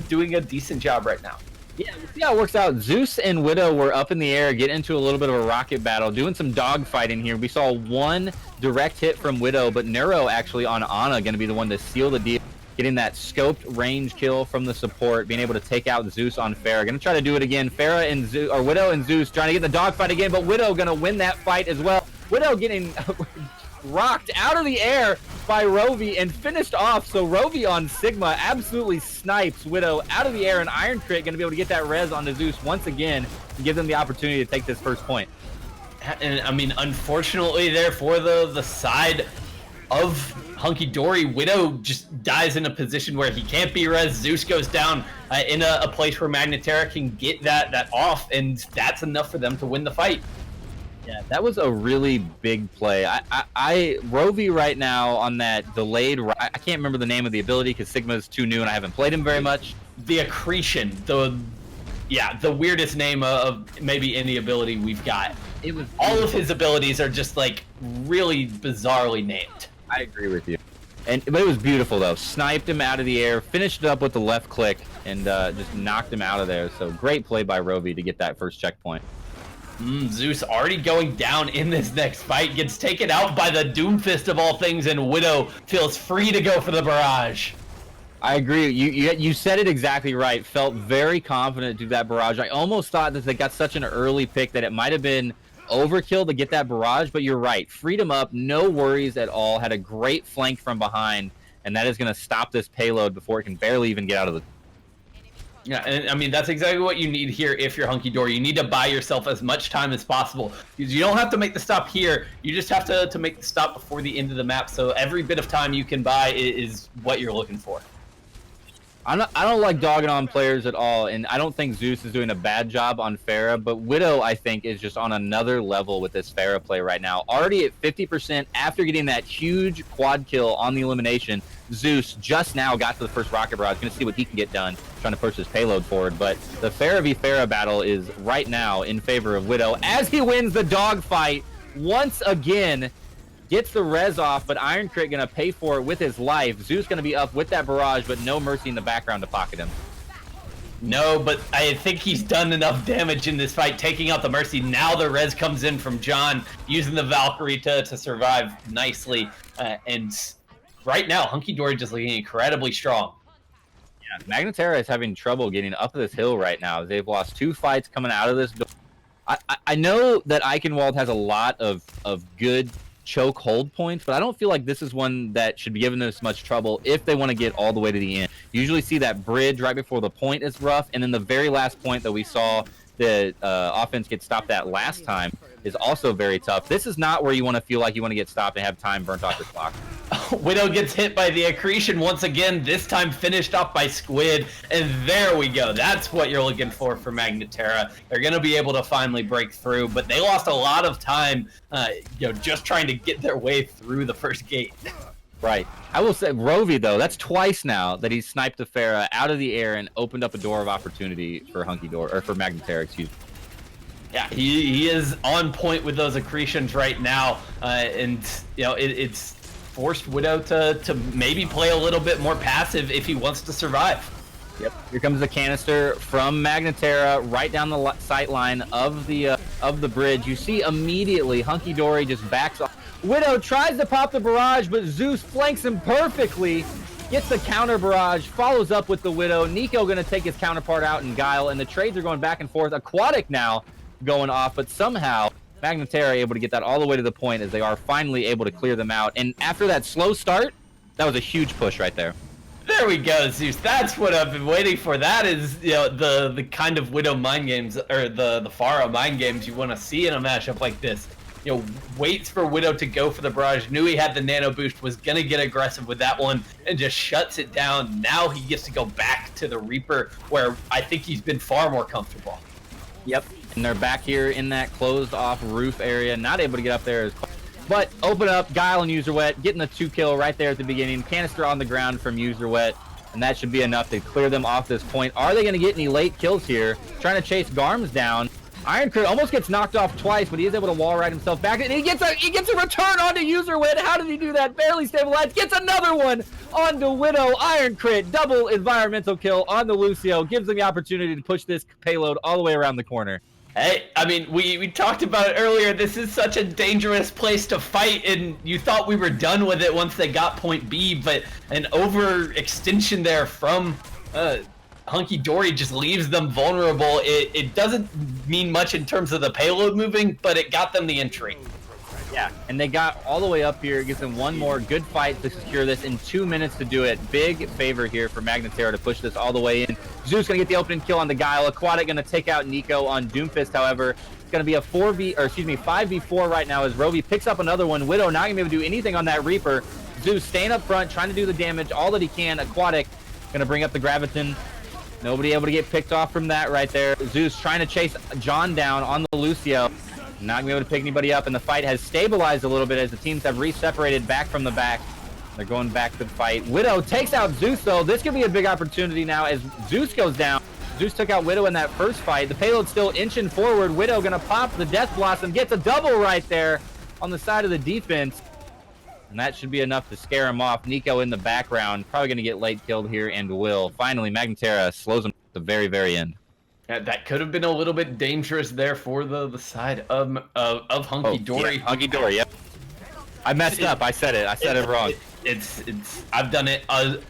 doing a decent job right now. Yeah, we'll see how it works out. Zeus and Widow were up in the air, getting into a little bit of a rocket battle, doing some dogfighting here. We saw one direct hit from Widow, but Neuro actually on Ana going to be the one to seal the deal, getting that scoped range kill from the support, being able to take out Zeus on Farah. Going to try to do it again. Farah and Zeus, or Widow and Zeus trying to get the dogfight again, but Widow going to win that fight as well. Widow getting rocked out of the air by Rovi and finished off. So Rovi on Sigma absolutely snipes Widow out of the air, and Iron Crit going to be able to get that res onto Zeus once again and give them the opportunity to take this first point. And I mean, unfortunately there for the side of Hunky Dory, Widow just dies in a position where he can't be res. Zeus goes down in a place where Magna Terra can get that off, and that's enough for them to win the fight. Yeah, that was a really big play. Rovi right now on that delayed. I can't remember the name of the ability because Sigma's too new and I haven't played him very much. The accretion, the weirdest name of maybe any ability we've got. It was all of his abilities are just like really bizarrely named. I agree with you. But it was beautiful though. Sniped him out of the air, finished it up with the left click, and just knocked him out of there. So great play by Rovi to get that first checkpoint. Zeus already going down in this next fight, gets taken out by the Doomfist of all things, and Widow feels free to go for the barrage. I agree. You said it exactly right. Felt very confident to do that barrage. I almost thought that they got such an early pick that it might have been overkill to get that barrage, but you're right. Freed him up, no worries at all. Had a great flank from behind, and that is going to stop this payload before it can barely even get out of the... Yeah, and I mean, that's exactly what you need here if you're Hunky Dory. You need to buy yourself as much time as possible. Because you don't have to make the stop here. You just have to make the stop before the end of the map. So every bit of time you can buy is what you're looking for. I don't like dogging on players at all, and I don't think Zeus is doing a bad job on Farah, but Widow, I think, is just on another level with this Farah play right now. Already at 50% after getting that huge quad kill on the elimination. Zeus just now got to the first rocket barrage. Going to see what he can get done, trying to push his payload forward. But the Farah v Farah battle is right now in favor of Widow as he wins the dogfight once again. Gets the res off, but Iron Crit going to pay for it with his life. Zeus going to be up with that barrage, but no mercy in the background to pocket him. No, but I think he's done enough damage in this fight, taking out the mercy. Now the res comes in from John, using the Valkyrie to survive nicely. And right now, Hunky Dory just looking incredibly strong. Yeah, Magna Terra is having trouble getting up this hill right now. They've lost 2 fights coming out of this door. I know that Eichenwald has a lot of good choke hold points, but I don't feel like this is one that should be given this much trouble if they want to get all the way to the end. You usually see that bridge right before the point is rough, and then the very last point that we saw the offense get stopped at last time is also very tough. This is not where you want to feel like you want to get stopped and have time burnt off your clock. Widow gets hit by the accretion once again, this time finished off by Squid, and there we go. That's what you're looking for Magna Terra. They're going to be able to finally break through, but they lost a lot of time just trying to get their way through the first gate. Right. I will say, Rovi, though, that's twice now that he's sniped a Farah out of the air and opened up a door of opportunity for Hunky Dory, or for Magna Terra, excuse me. Yeah, he is on point with those accretions right now, and it's forced Widow to maybe play a little bit more passive if he wants to survive. Yep. Here comes the canister from Magna Terra right down the sight line of the bridge. You see immediately Hunky Dory just backs off. Widow tries to pop the barrage, but Zeus flanks him perfectly. Gets the counter barrage, follows up with the Widow. Nico going to take his counterpart out in Guile, and the trades are going back and forth. Aquatic now going off, but somehow Magna Terra able to get that all the way to the point as they are finally able to clear them out. And after that slow start, that was a huge push right there. There we go, Zeus. That's what I've been waiting for. That is, the kind of Widow mind games, or the Farah mind games you want to see in a matchup like this. Waits for Widow to go for the barrage. Knew he had the nano boost, was gonna get aggressive with that one, and just shuts it down. Now he gets to go back to the Reaper, where I think he's been far more comfortable. Yep. And they're back here in that closed off roof area, not able to get up there. But open up, Guile and User Wet, getting the 2 kill right there at the beginning. Canister on the ground from User Wet, and that should be enough to clear them off this point. Are they going to get any late kills here? Trying to chase Garms down. Iron Crit almost gets knocked off twice, but he is able to wall ride himself back. And he gets a return onto User Wet. How did he do that? Barely stabilized. Gets another one onto Widow. Iron Crit, double environmental kill on the Lucio. Gives them the opportunity to push this payload all the way around the corner. Hey, I mean, we talked about it earlier. This is such a dangerous place to fight, and you thought we were done with it once they got point B, but an overextension there from Hunky Dory just leaves them vulnerable. It doesn't mean much in terms of the payload moving, but it got them the entry. Yeah, and they got all the way up here. It gives them one more good fight to secure this in 2 minutes to do it. Big favor here for Magna Terra to push this all the way in. Zeus going to get the opening kill on the Guile. Aquatic going to take out Nico on Doomfist, however. It's going to be a 5v4 right now as Rovi picks up another one. Widow not going to be able to do anything on that Reaper. Zeus staying up front, trying to do the damage, all that he can. Aquatic gonna bring up the Graviton. Nobody able to get picked off from that right there. Zeus trying to chase John down on the Lucio. Not gonna be able to pick anybody up, and the fight has stabilized a little bit as the teams have re-separated back from the back. They're going back to the fight. Widow takes out Zeus, though. This could be a big opportunity now as Zeus goes down. Zeus took out Widow in that first fight. The payload's still inching forward. Widow gonna pop the Death Blossom, gets a double right there on the side of the defense. And that should be enough to scare him off. Nico in the background, probably gonna get late killed here, and will. Finally, Magna Terra slows him at the very, very end. That could have been a little bit dangerous there for the side of Hunky Dory. Yeah, Hunky Dory, yep. I messed up. I said it wrong. It's I've done it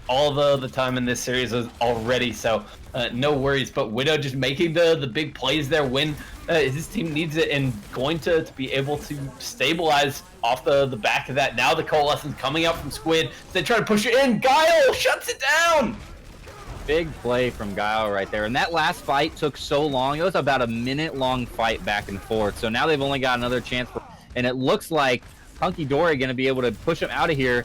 all the time in this series already, so no worries. But Widow just making the big plays there when his team needs it, and going to be able to stabilize off the back of that. Now the Coalescence coming out from Squid. They try to push it in. Guile shuts it down. Big play from Guile right there. And that last fight took so long. It was about a minute-long fight back and forth. So now they've only got another chance. And it looks like Hunky Dory going to be able to push him out of here.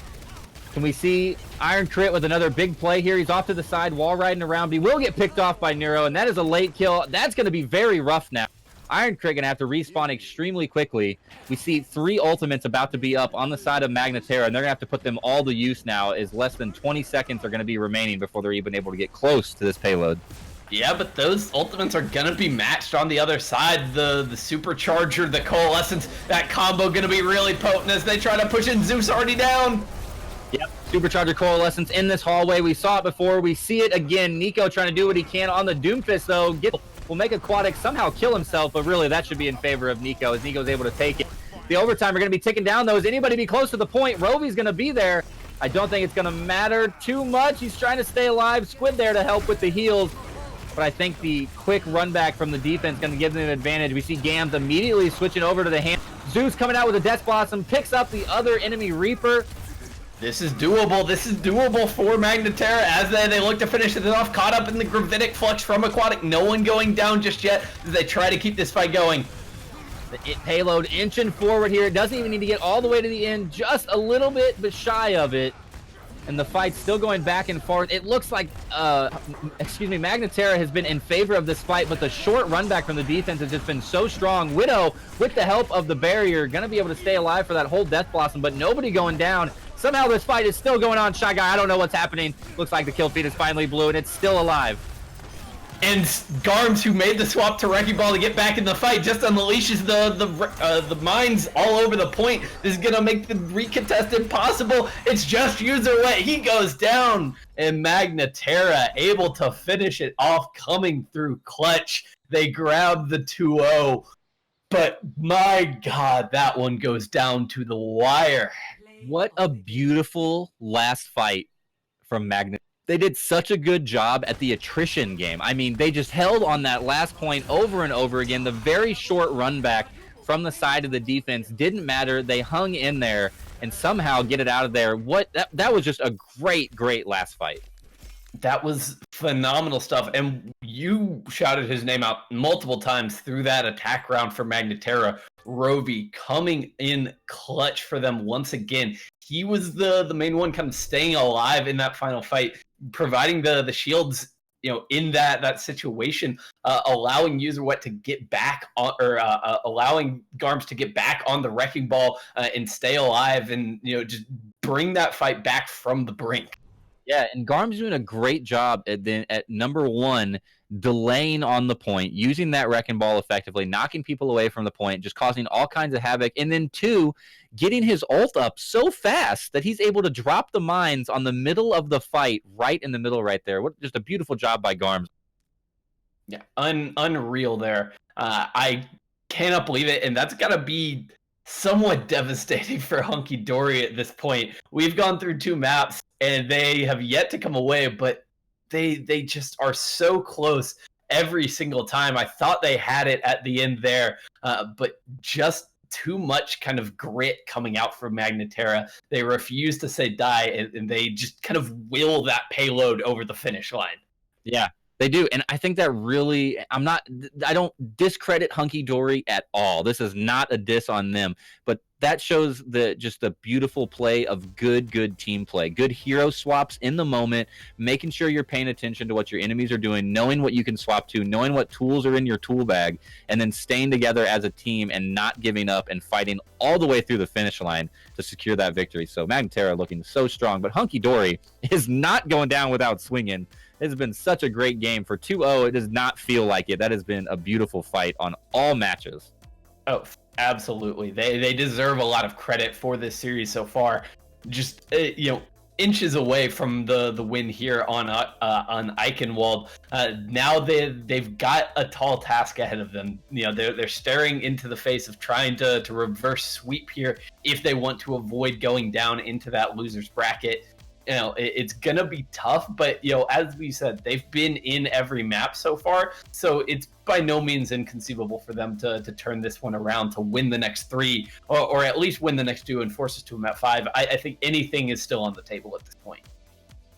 Can we see Iron Crit with another big play here? He's off to the side, wall riding around. But he will get picked off by Neuro, and that is a late kill. That's going to be very rough now. Iron Crit going to have to respawn extremely quickly. We see 3 ultimates about to be up on the side of Magna Terra, and they're going to have to put them all to use now, as less than 20 seconds are going to be remaining before they're even able to get close to this payload. Yeah, but those ultimates are going to be matched on the other side. The Supercharger, the Coalescence, that combo going to be really potent as they try to push in. Zeus already down. Yep, Supercharger Coalescence in this hallway. We saw it before. We see it again. Nico trying to do what he can on the Doomfist, though. Will make Aquatic somehow kill himself, but really that should be in favor of Nico, as Nico's able to take it. The overtime are going to be ticking down, though. Is anybody be close to the point? Rovy's going to be there. I don't think it's going to matter too much. He's trying to stay alive. Squid there to help with the heals. But I think the quick run back from the defense is going to give them an advantage. We see Gams immediately switching over to the hand. Zeus coming out with a Death Blossom, picks up the other enemy Reaper. This is doable. This is doable for Magna Terra as they look to finish it off. Caught up in the Gravitic Flux from Aquatic. No one going down just yet as they try to keep this fight going. The payload inching forward here. It doesn't even need to get all the way to the end. Just a little bit, but shy of it. And the fight's still going back and forth. It looks like, Magna Terra has been in favor of this fight, but the short run back from the defense has just been so strong. Widow, with the help of the barrier, going to be able to stay alive for that whole Death Blossom, but nobody going down. Somehow this fight is still going on. Shy Guy, I don't know what's happening. Looks like the kill feed is finally blue, and it's still alive. And Garms, who made the swap to Wrecking Ball to get back in the fight, just unleashes the mines all over the point. This is gonna make the recontest impossible. It's just user wet. He goes down, and Magna Terra able to finish it off, coming through clutch. They grab the 2-0, but my God, that one goes down to the wire. What a beautiful last fight from Magna. They did such a good job at the attrition game. I mean, they just held on that last point over and over again. The very short run back from the side of the defense didn't matter. They hung in there and somehow get it out of there. That was just a great last fight. That was phenomenal stuff, and you shouted his name out multiple times through that attack round for Magna Terra. Rovy coming in clutch for them once again. He was the main one kind of staying alive in that final fight, providing the shields, in that situation, allowing User Wet to get back on, or allowing Garms to get back on the Wrecking Ball and stay alive, and just bring that fight back from the brink. Yeah, and Garm's doing a great job at number 1, delaying on the point, using that Wrecking Ball effectively, knocking people away from the point, just causing all kinds of havoc. And then 2, getting his ult up so fast that he's able to drop the mines on the middle of the fight, right in the middle right there. Just a beautiful job by Garms. Yeah, unreal there. I cannot believe it, and that's got to be somewhat devastating for Hunky Dory at this point. We've gone through 2 maps, and they have yet to come away, but they just are so close every single time. I thought they had it at the end there, but just too much kind of grit coming out from Magna Terra. They refuse to say die, and they just kind of will that payload over the finish line. Yeah, they do. And I think that really, I don't discredit Hunky Dory at all. This is not a diss on them, but that shows just the beautiful play of good team play, good hero swaps in the moment, making sure you're paying attention to what your enemies are doing, knowing what you can swap to, knowing what tools are in your tool bag, and then staying together as a team and not giving up and fighting all the way through the finish line to secure that victory. So Magna Terra looking so strong, but Hunky Dory is not going down without swinging. It has been such a great game. For 2-0, it does not feel like it. That has been a beautiful fight on all matches. Oh, absolutely. They deserve a lot of credit for this series so far. Just inches away from the win here on Eichenwald. Now they've got a tall task ahead of them. They're staring into the face of trying to reverse sweep here if they want to avoid going down into that losers bracket. It's gonna be tough, but as we said, they've been in every map so far, so it's by no means inconceivable for them to turn this one around, to win the next 3, or at least win the next 2 and force us to a map 5. I think anything is still on the table at this point.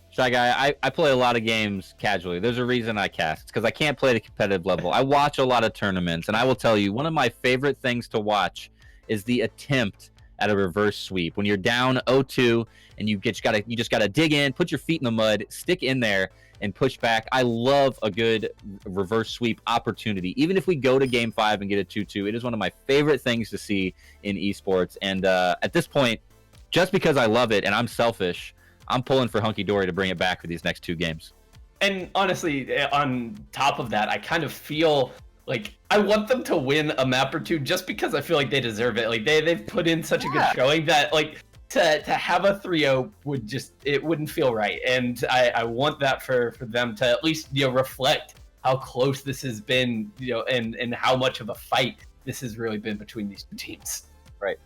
Shy Guy, I play a lot of games casually. There's a reason I cast. It's because I can't play at a competitive level. I watch a lot of tournaments, and I will tell you, one of my favorite things to watch is the attempt at a reverse sweep. When you're down 0-2 and you just gotta dig in, put your feet in the mud, stick in there, and push back. I love a good reverse sweep opportunity. Even if we go to game 5 and get a 2-2, it is one of my favorite things to see in esports. And at this point, just because I love it and I'm selfish, I'm pulling for Hunky Dory to bring it back for these next 2 games. And honestly, on top of that, I kind of feel like I want them to win a map or 2 just because I feel like they deserve it. Like they've put in such a good showing that like to have a 3-0 wouldn't feel right. And I want that for them to at least reflect how close this has been, and how much of a fight this has really been between these 2 teams. Right.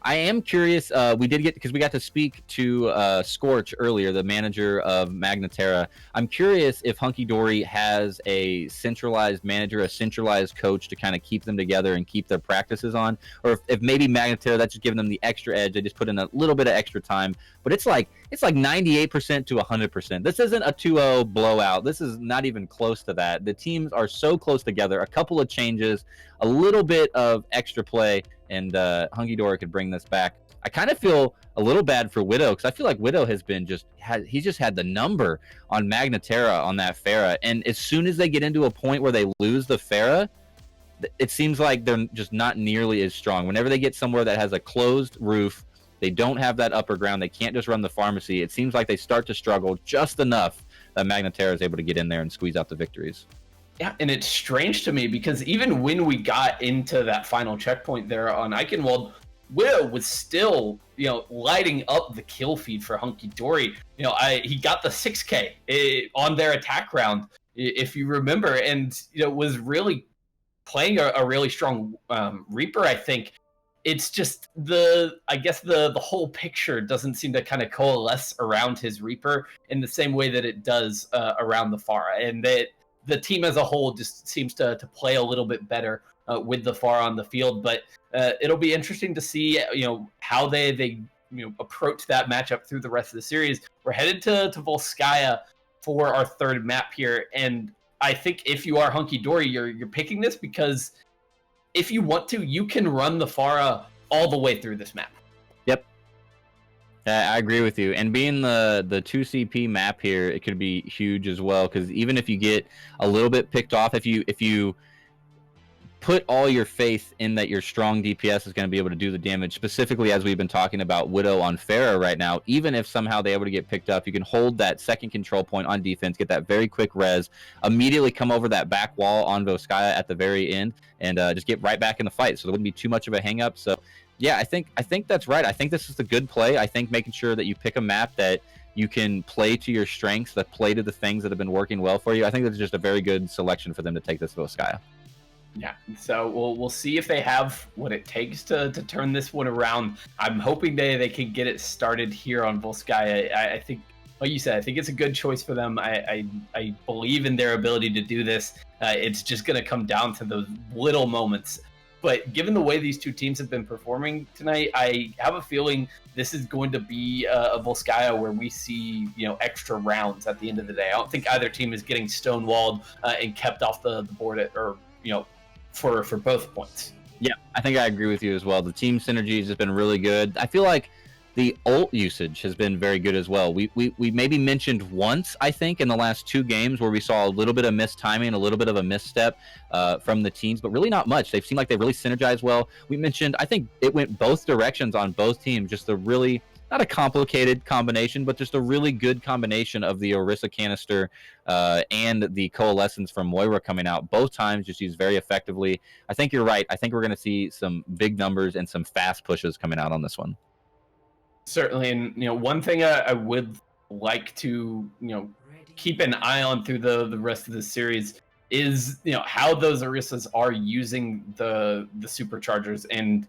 I am curious. We got to speak to Scorch earlier, the manager of Magna Terra. I'm curious if Hunky Dory has a centralized manager, a centralized coach to kind of keep them together and keep their practices on, or if maybe Magna Terra, that's just giving them the extra edge. They just put in a little bit of extra time, but it's like 98% to 100%. This isn't a 2-0 blowout. This is not even close to that. The teams are so close together. A couple of changes, a little bit of extra play, and Hunky Dory could bring this back. I kind of feel a little bad for Widow, because I feel like Widow has been he's just had the number on Magna Terra on that Farah, and as soon as they get into a point where they lose the Farah, it seems like they're just not nearly as strong. Whenever they get somewhere that has a closed roof, they don't have that upper ground, they can't just run the pharmacy, it seems like they start to struggle just enough that Magna Terra is able to get in there and squeeze out the victories. Yeah, and it's strange to me because even when we got into that final checkpoint there on Eichenwald, Widow was still, lighting up the kill feed for Hunky Dory. He got the 6K on their attack round, if you remember, and was really playing a really strong Reaper. I think it's just the whole picture doesn't seem to kind of coalesce around his Reaper in the same way that it does around the Pharah, and that the team as a whole just seems to play a little bit better with the Pharah on the field. But it'll be interesting to see, how they approach that matchup through the rest of the series. We're headed to Volskaya for our 3rd map here, and I think if you are Hunky Dory, you're picking this because if you want to, you can run the Pharah all the way through this map. Yep. I agree with you. And being the 2CP map here, it could be huge as well, because even if you get a little bit picked off, if you put all your faith in that your strong DPS is going to be able to do the damage, specifically as we've been talking about Widow on Farah right now, even if somehow they're able to get picked up, you can hold that second control point on defense, get that very quick res, immediately come over that back wall on Volskaya at the very end, and just get right back in the fight. So there wouldn't be too much of a hang up. So yeah, I think that's right. I think this is the good play. I think making sure that you pick a map that you can play to your strengths, that play to the things that have been working well for you. I think that's just a very good selection for them to take this Volskaya. Yeah, so we'll see if they have what it takes to turn this one around. I'm hoping they can get it started here on Volskaya. I think, like you said, I think it's a good choice for them. I believe in their ability to do this. It's just going to come down to those little moments. But given the way these 2 teams have been performing tonight, I have a feeling this is going to be a Volskaya where we see, extra rounds at the end of the day. I don't think either team is getting stonewalled and kept off the board for both points. Yeah, I think I agree with you as well. The team synergies has been really good. I feel like the ult usage has been very good as well. We maybe mentioned once, I think, in the last 2 games where we saw a little bit of missed timing, a little bit of a misstep from the teams, but really not much. They've seemed like they really synergized well. We mentioned, I think it went both directions on both teams, just a really, not a complicated combination, but just a really good combination of the Orisa canister and the coalescence from Moira coming out. Both times just used very effectively. I think you're right. I think we're going to see some big numbers and some fast pushes coming out on this one. Certainly, and one thing I would like to keep an eye on through the rest of the series is how those Orisas are using the superchargers, and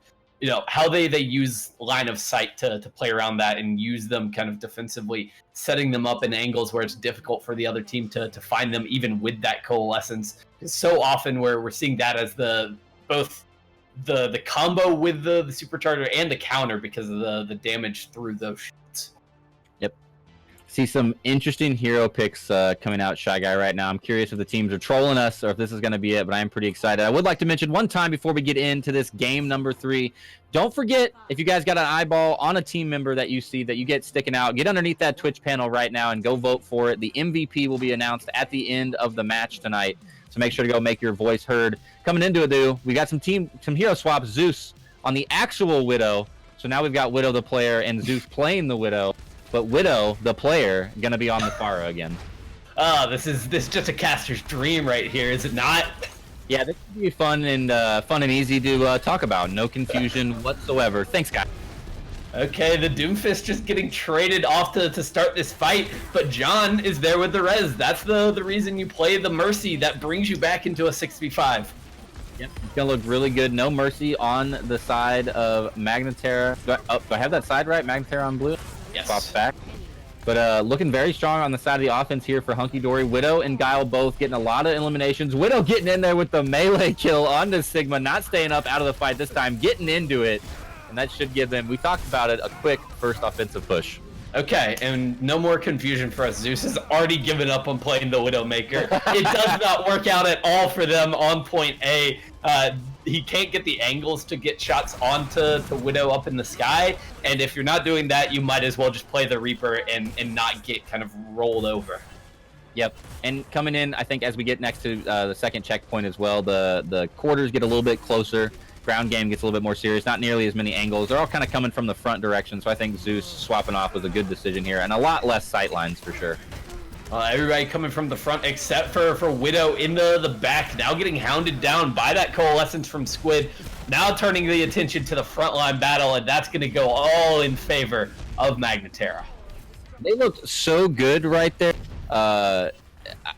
how they use line of sight to play around that and use them kind of defensively, setting them up in angles where it's difficult for the other team to find them, even with that coalescence. Because so often where we're seeing that as both the combo with the supercharger and the counter because of the damage through those shots. Yep. See some interesting hero picks coming out, Shy Guy, right now. I'm curious if the teams are trolling us or if this is going to be it, but I am pretty excited. I would like to mention one time before we get into this game number 3, don't forget, if you guys got an eyeball on a team member that you see that you get sticking out, get underneath that Twitch panel right now and go vote for it. The MVP will be announced at the end of the match tonight. So make sure to go make your voice heard. Coming into it, we got some hero swaps. Zeus on the actual Widow. So now we've got Widow the player and Zeus playing the Widow. But Widow the player going to be on the Pharah again. This is just a caster's dream right here, is it not? Yeah, this would be fun and easy to talk about. No confusion whatsoever. Thanks, guys. Okay, the Doomfist just getting traded off to start this fight, but John is there with the res. That's the reason you play the Mercy. That brings you back into a 6v5. Yep, it's going to look really good. No Mercy on the side of Magna Terra. Do I have that side right? Magna Terra on blue? Yes. Swaps back. But looking very strong on the side of the offense here for Hunky Dory. Widow and Guile both getting a lot of eliminations. Widow getting in there with the melee kill onto Sigma, not staying up out of the fight this time, getting into it. And that should give them, we talked about it, a quick first offensive push. Okay, and no more confusion for us. Zeus has already given up on playing the Widowmaker. It does not work out at all for them on point A. He can't get the angles to get shots onto Widow up in the sky, and if you're not doing that, you might as well just play the Reaper and not get kind of rolled over. Yep, and coming in, I think as we get next to the second checkpoint as well, the quarters get a little bit closer. Ground game gets a little bit more serious, not nearly as many angles. They're all kind of coming from the front direction, so I think Zeus swapping off was a good decision here, and a lot less sight lines for sure. Everybody coming from the front except for Widow in the back, now getting hounded down by that coalescence from Squid, now turning the attention to the frontline battle, and that's going to go all in favor of Magna Terra. They looked so good right there.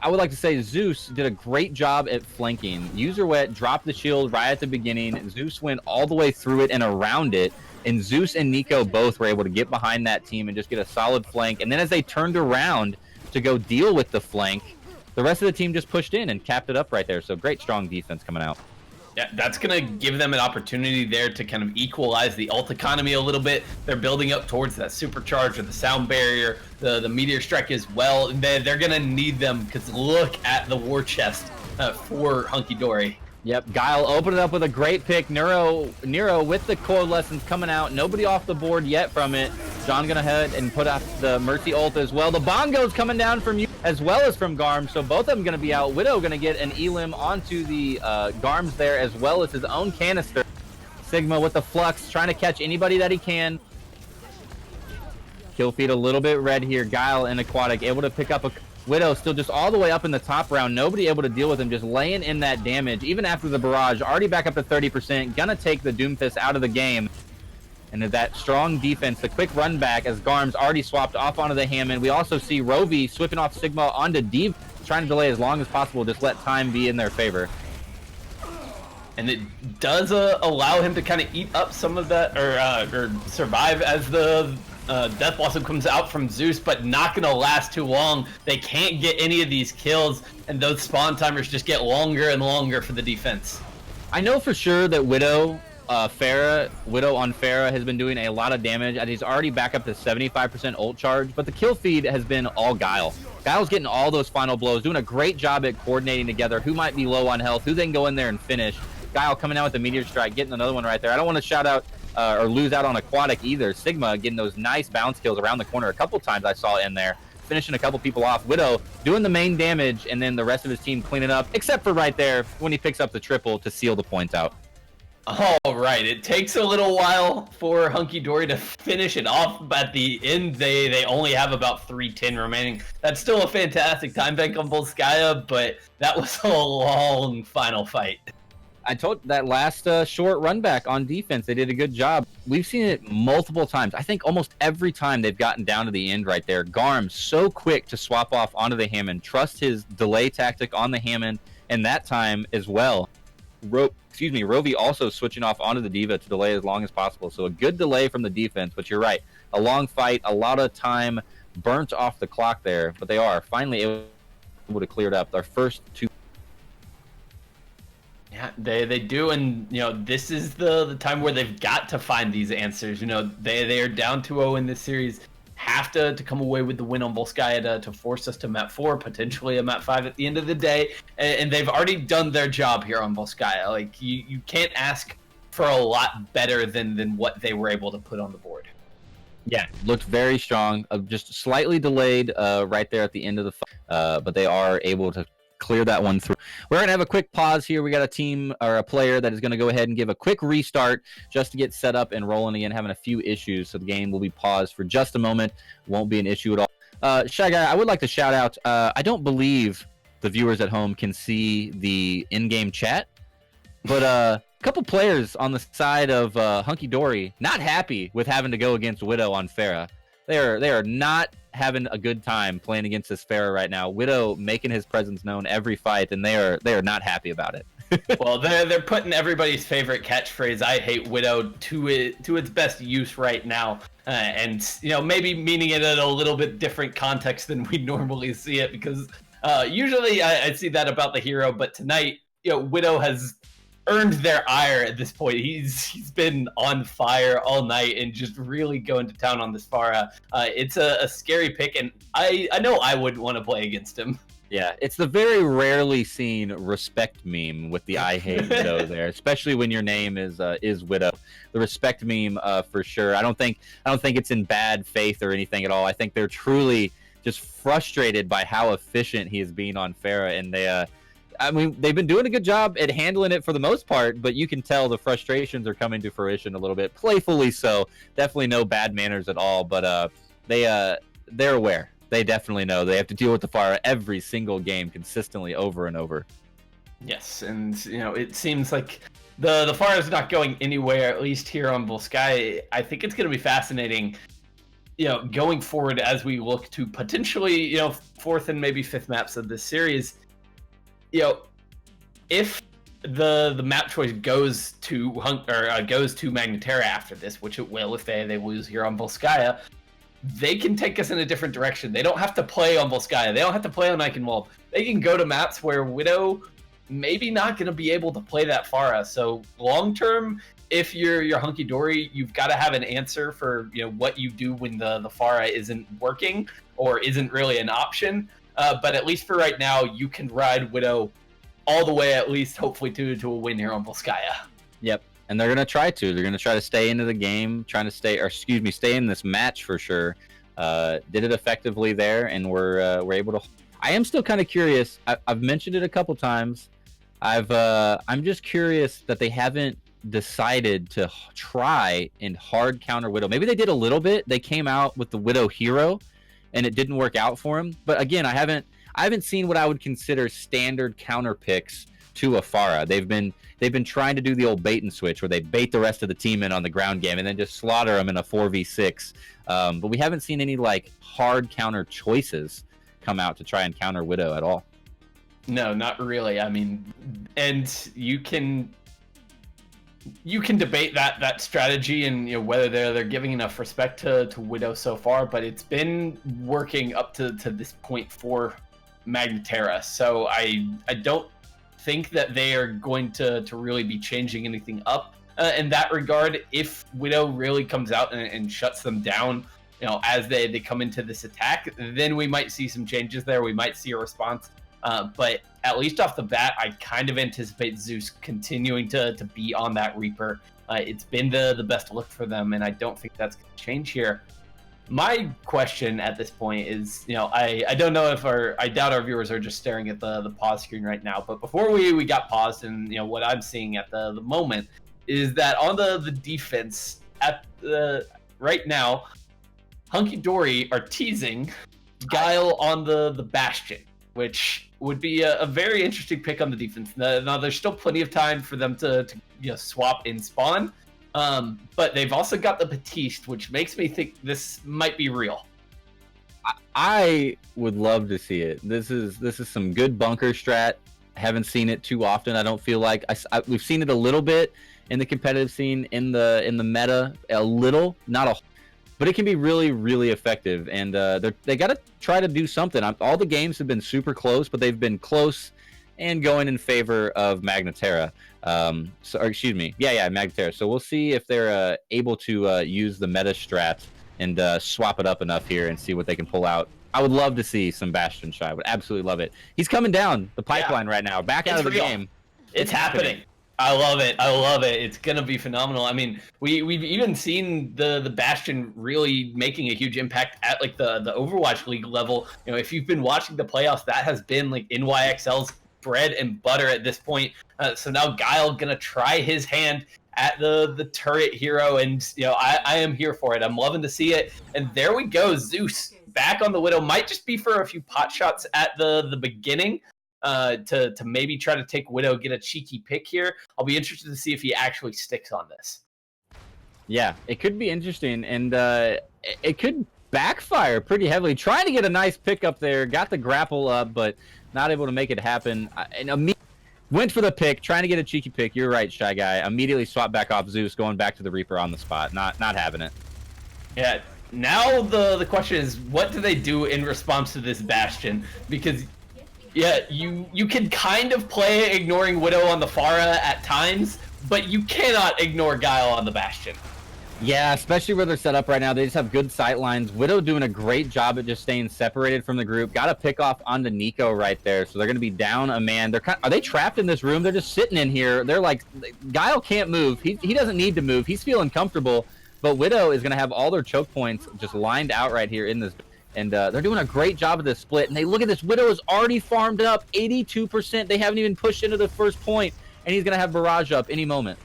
I would like to say Zeus did a great job at flanking. User Wet dropped the shield right at the beginning. Zeus went all the way through it and around it. And Zeus and Nico both were able to get behind that team and just get a solid flank. And then as they turned around to go deal with the flank, the rest of the team just pushed in and capped it up right there. So great, strong defense coming out. Yeah, that's going to give them an opportunity there to kind of equalize the ult economy a little bit. They're building up towards that supercharge or the sound barrier, the meteor strike as well. They're going to need them because look at the war chest for Hunky Dory. Yep, Guile opened it up with a great pick. Nero with the coalescence coming out. Nobody off the board yet from it. John gonna head and put out the Mercy ult as well. The Bongo's coming down from you as well as from Garm, so both of them gonna be out. Widow gonna get an elim onto the Garms there as well as his own canister. Sigma with the Flux, trying to catch anybody that he can. Kill feed a little bit red here. Guile and Aquatic able to pick up a Widow still just all the way up in the top round. Nobody able to deal with him, just laying in that damage. Even after the barrage, already back up to 30%. Gonna take the Doomfist out of the game. And that strong defense, the quick run back as Garm's already swapped off onto the Hammond. We also see Rovi sweeping off Sigma onto Deep, trying to delay as long as possible, just let time be in their favor. And it does allow him to kind of eat up some of that, or survive as the Death Blossom comes out from Zeus, but not going to last too long. They can't get any of these kills, and those spawn timers just get longer and longer for the defense. I know for sure that Widow on Farah has been doing a lot of damage, and he's already back up to 75% ult charge, but the kill feed has been all Guile. Guile's getting all those final blows, doing a great job at coordinating together who might be low on health, who they can go in there and finish. Guile coming out with the Meteor Strike, getting another one right there. I don't want to shout out or lose out on Aquatic either. Sigma getting those nice bounce kills around the corner a couple times I saw in there, finishing a couple people off. Widow doing the main damage, and then the rest of his team cleaning up, except for right there when he picks up the triple to seal the points out. All right, it takes a little while for Hunky Dory to finish it off, but at the end, they only have about 3:10 remaining. That's still a fantastic time bank on Volskaya, but that was a long final fight. I told that last short run back on defense, they did a good job. We've seen it multiple times. I think almost every time they've gotten down to the end right there. Garm so quick to swap off onto the Hammond, trust his delay tactic on the Hammond, and that time as well. Rovi also switching off onto the D.Va to delay as long as possible. So a good delay from the defense, but you're right. A long fight, a lot of time burnt off the clock there, but they are finally able to clear it up. Their first two. Yeah, they do, and this is the time where they've got to find these answers. They are down 2-0 in this series, have to come away with the win on Volskaya to force us to map 4, potentially a map 5 at the end of the day, and they've already done their job here on Volskaya. Like you can't ask for a lot better than what they were able to put on the board. Yeah, looked very strong. Just slightly delayed right there at the end of the fight, but they are able to clear that one through. We're going to have a quick pause here. We got a team or a player that is going to go ahead and give a quick restart just to get set up and rolling again, having a few issues. So the game will be paused for just a moment. Won't be an issue at all. Shy Guy, I would like to shout out, I don't believe the viewers at home can see the in-game chat, but a couple players on the side of Hunky Dory not happy with having to go against Widow on Farah. They are not having a good time playing against this Farah right now. Widow making his presence known every fight, and they are not happy about it. Well, they're putting everybody's favorite catchphrase, "I hate Widow," to its best use right now, and maybe meaning it in a little bit different context than we normally see it, because usually I see that about the hero, but tonight Widow has earned their ire at this point. He's been on fire all night and just really going to town on this Farah. It's a scary pick, and I know I wouldn't want to play against him. Yeah, it's the very rarely seen respect meme with the "I hate Widow" there, especially when your name is Widow. The respect meme for sure. I don't think it's in bad faith or anything at all. I think they're truly just frustrated by how efficient he is being on Farah, and they've been doing a good job at handling it for the most part, but you can tell the frustrations are coming to fruition a little bit, playfully so. Definitely no bad manners at all, but they're aware. They definitely know they have to deal with the Farah every single game consistently over and over. Yes, and it seems like the Farah is not going anywhere, at least here on Volskaya. I think it's going to be fascinating, going forward as we look to potentially, 4th and maybe 5th maps of this series. If the map choice goes to Magna Terra after this, which it will if they lose here on Volskaya, they can take us in a different direction. They don't have to play on Volskaya. They don't have to play on Eichenwald. They can go to maps where Widow maybe not going to be able to play that Farah. So long term, if you're Hunky Dory, you've got to have an answer for what you do when the Farah isn't working or isn't really an option. But at least for right now, you can ride Widow all the way, at least hopefully to a win here on Volskaya. Yep, and they're gonna try to. They're gonna try to stay into the game, stay in this match for sure. Did it effectively there, and we're able to. I am still kind of curious. I've mentioned it a couple times. I'm just curious that they haven't decided to try and hard counter Widow. Maybe they did a little bit. They came out with the Widow hero, and it didn't work out for him. But again, I haven't seen what I would consider standard counter picks to a Farah. They've been trying to do the old bait and switch where they bait the rest of the team in on the ground game and then just slaughter them in a 4v6. But we haven't seen any hard counter choices come out to try and counter Widow at all. No, not really. I mean, and you can debate that strategy and whether they're giving enough respect to Widow so far, but it's been working up to this point for Magna Terra. So I don't think that they are going to really be changing anything up in that regard. If Widow really comes out and shuts them down, as they come into this attack, then we might see some changes there. We might see a response But at least off the bat, I kind of anticipate Zeus continuing to be on that Reaper. It's been the best look for them, and I don't think that's going to change here. My question at this point is, I don't know if I doubt our viewers are just staring at the pause screen right now, but before we got paused, and what I'm seeing at the moment is that on the defense at right now, Hunky Dory are teasing Guile on the Bastion, which would be a very interesting pick on the defense. Now there's still plenty of time for them to swap in spawn, but they've also got the Batiste, which makes me think this might be real. I would love to see it. This is some good bunker strat. Haven't seen it too often. I don't feel like we've seen it a little bit in the competitive scene, in the meta, a little, not a, but it can be really, really effective. And they got to try to do something. All the games have been super close, but they've been close and going in favor of Magna Terra. Magna Terra. So we'll see if they're able to use the meta strat and swap it up enough here and see what they can pull out. I would love to see some Bastion Shy. I would absolutely love it. He's coming down the pipeline right now, back out of the game. It's happening. I love it. I love it. It's gonna be phenomenal. I mean, we've even seen the Bastion really making a huge impact at like the Overwatch League level. If you've been watching the playoffs, that has been like NYXL's bread and butter at this point. So now Guile gonna try his hand at the turret hero, and I am here for it. I'm loving to see it. And there we go, Zeus back on the Widow. Might just be for a few pot shots at the beginning. To maybe try to take Widow, get a cheeky pick here. I'll be interested to see if he actually sticks on this. Yeah, it could be interesting, and it could backfire pretty heavily. Trying to get a nice pick up there, got the grapple up, but not able to make it happen. And went for the pick, trying to get a cheeky pick. You're right, Shy Guy. Immediately swapped back off Zeus, going back to the Reaper on the spot. Not having it. Yeah, now the question is, what do they do in response to this Bastion? Because yeah, you can kind of play ignoring Widow on the Pharah at times, but you cannot ignore Guile on the Bastion. Yeah, especially where they're set up right now. They just have good sight lines. Widow doing a great job at just staying separated from the group. Got a pick off onto Nico right there, so they're going to be down a man. Are they trapped in this room? They're just sitting in here. They're like, Guile can't move. He doesn't need to move. He's feeling comfortable, but Widow is going to have all their choke points just lined out right here in this. And they're doing a great job of this split. And they look at this. Widow is already farmed up 82%. They haven't even pushed into the first point. And he's going to have barrage up any moment.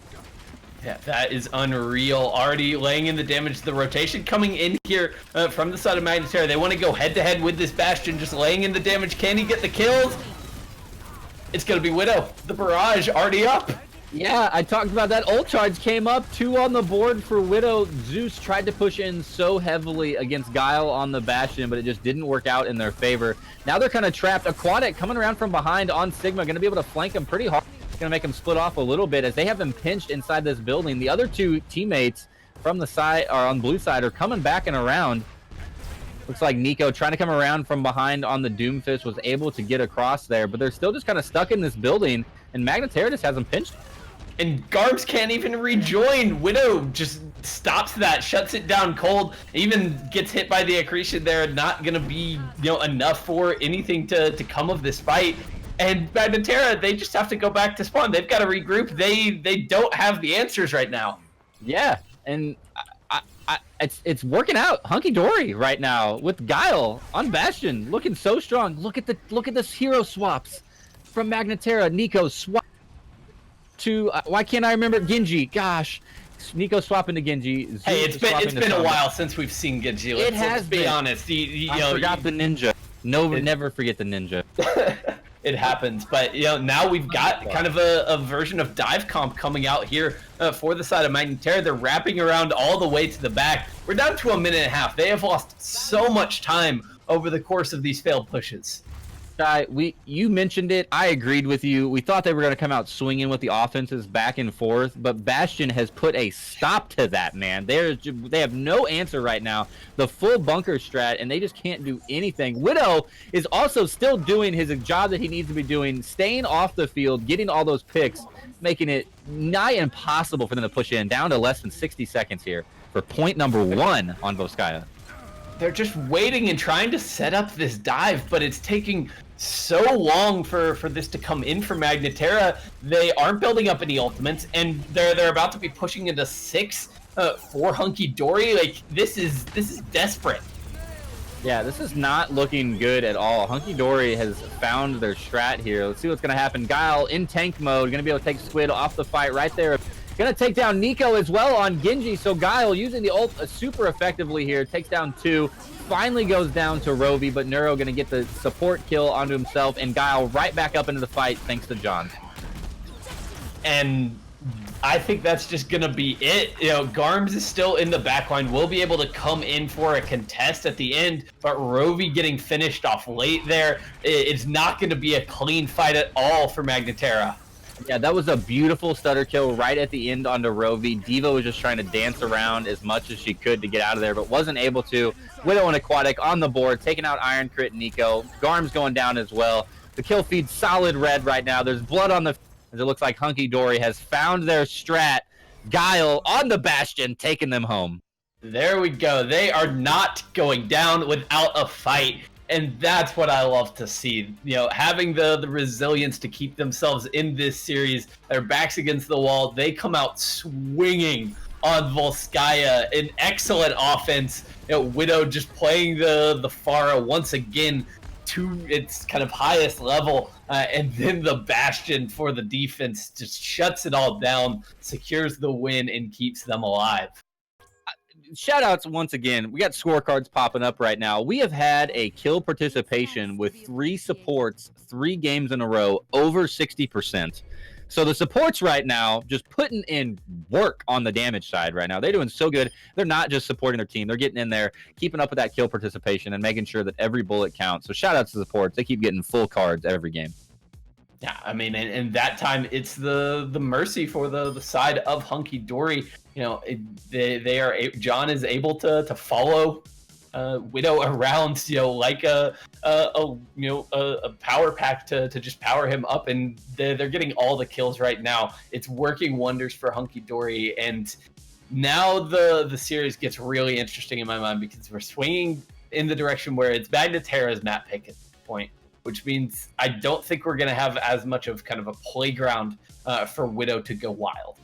Yeah, that is unreal. Already laying in the damage. The rotation coming in here from the side of Magna Terra. They want to go head-to-head with this Bastion. Just laying in the damage. Can he get the kills? It's going to be Widow. The barrage already up. Yeah, I talked about that. Ult charge came up, 2 on the board for Widow. Zeus tried to push in so heavily against Guile on the Bastion, but it just didn't work out in their favor. Now they're kind of trapped. Aquatic coming around from behind on Sigma, going to be able to flank him pretty hard. Going to make him split off a little bit as they have him pinched inside this building. The other 2 teammates from the side, or on blue side, are coming back and around. Looks like Nico trying to come around from behind on the Doomfist was able to get across there, but they're still just kind of stuck in this building, and Magna Terra just has them pinched. And Garbs can't even rejoin. Widow just stops that, shuts it down cold, even gets hit by the accretion there. Not going to be enough for anything to come of this fight. And Magna Terra, they just have to go back to spawn. They've got to regroup. They don't have the answers right now. Yeah, and it's working out. Hunky Dory right now with Guile on Bastion, looking so strong. Look at this hero swaps from Magna Terra. Nico swap to why can't I remember Genji? Gosh, Nico swapping to Genji. Zeus hey, it's been a while since we've seen Genji. Let's be honest. I forgot the ninja. Never forget the ninja. It happens, but now we've got kind of a version of dive comp coming out here for the side of Magna Terra. They're wrapping around all the way to the back. We're down to a minute and a half. They have lost so much time over the course of these failed pushes. You mentioned it. I agreed with you. We thought they were going to come out swinging with the offenses back and forth, but Bastion has put a stop to that, man. They have no answer right now. The full bunker strat, and they just can't do anything. Widow is also still doing his job that he needs to be doing, staying off the field, getting all those picks, making it nigh impossible for them to push in. Down to less than 60 seconds here for point number 1 on Voskaya. They're just waiting and trying to set up this dive, but it's taking so long for this to come in for Magna Terra. They aren't building up any ultimates, and they're about to be pushing into 6 for Hunky Dory. Like, this is desperate. Yeah, this is not looking good at all. Hunky Dory has found their strat here. Let's see what's going to happen. Guile in tank mode, going to be able to take Squid off the fight right there. Going to take down Nico as well on Genji. So Guile using the ult super effectively here. Takes down 2. Finally goes down to Rovi, but Neuro going to get the support kill onto himself. And Guile right back up into the fight thanks to John. And I think that's just going to be it. You know, Garms is still in the backline. We'll be able to come in for a contest at the end, but Rovi getting finished off late there. It's not going to be a clean fight at all for Magna Terra. Yeah, that was a beautiful stutter kill right at the end onto Rovi. Diva was just trying to dance around as much as she could to get out of there, but wasn't able to. Widow and Aquatic on the board, taking out Iron Crit Nico. Garm's going down as well. The kill feed solid red right now. There's blood on the... As it looks like Hunky Dory has found their strat. Guile on the Bastion, taking them home. There we go. They are not going down without a fight. And that's what I love to see. You know, having the resilience to keep themselves in this series. Their backs against the wall. They come out swinging on Volskaya. An excellent offense. You know, Widow just playing the Pharah once again to its kind of highest level, and then the Bastion for the defense just shuts it all down, secures the win, and keeps them alive. Shout outs once again. We got scorecards popping up right now. We have had a kill participation with 3 supports 3 games in a row over 60%. So the supports right now just putting in work on the damage side right now. They're doing so good. They're not just supporting their team. They're getting in there, keeping up with that kill participation and making sure that every bullet counts. So shout out to the supports. They keep getting full cards every game. Yeah, I mean, and that time it's the mercy for the side of Hunky Dory. You know, they are John is able to follow Widow around, you know, like a power pack to just power him up, and they're getting all the kills right now. It's working wonders for Hunky Dory, and now the series gets really interesting in my mind because we're swinging in the direction where it's Magna Terra's map pick at this point, which means I don't think we're going to have as much of kind of a playground for Widow to go wild.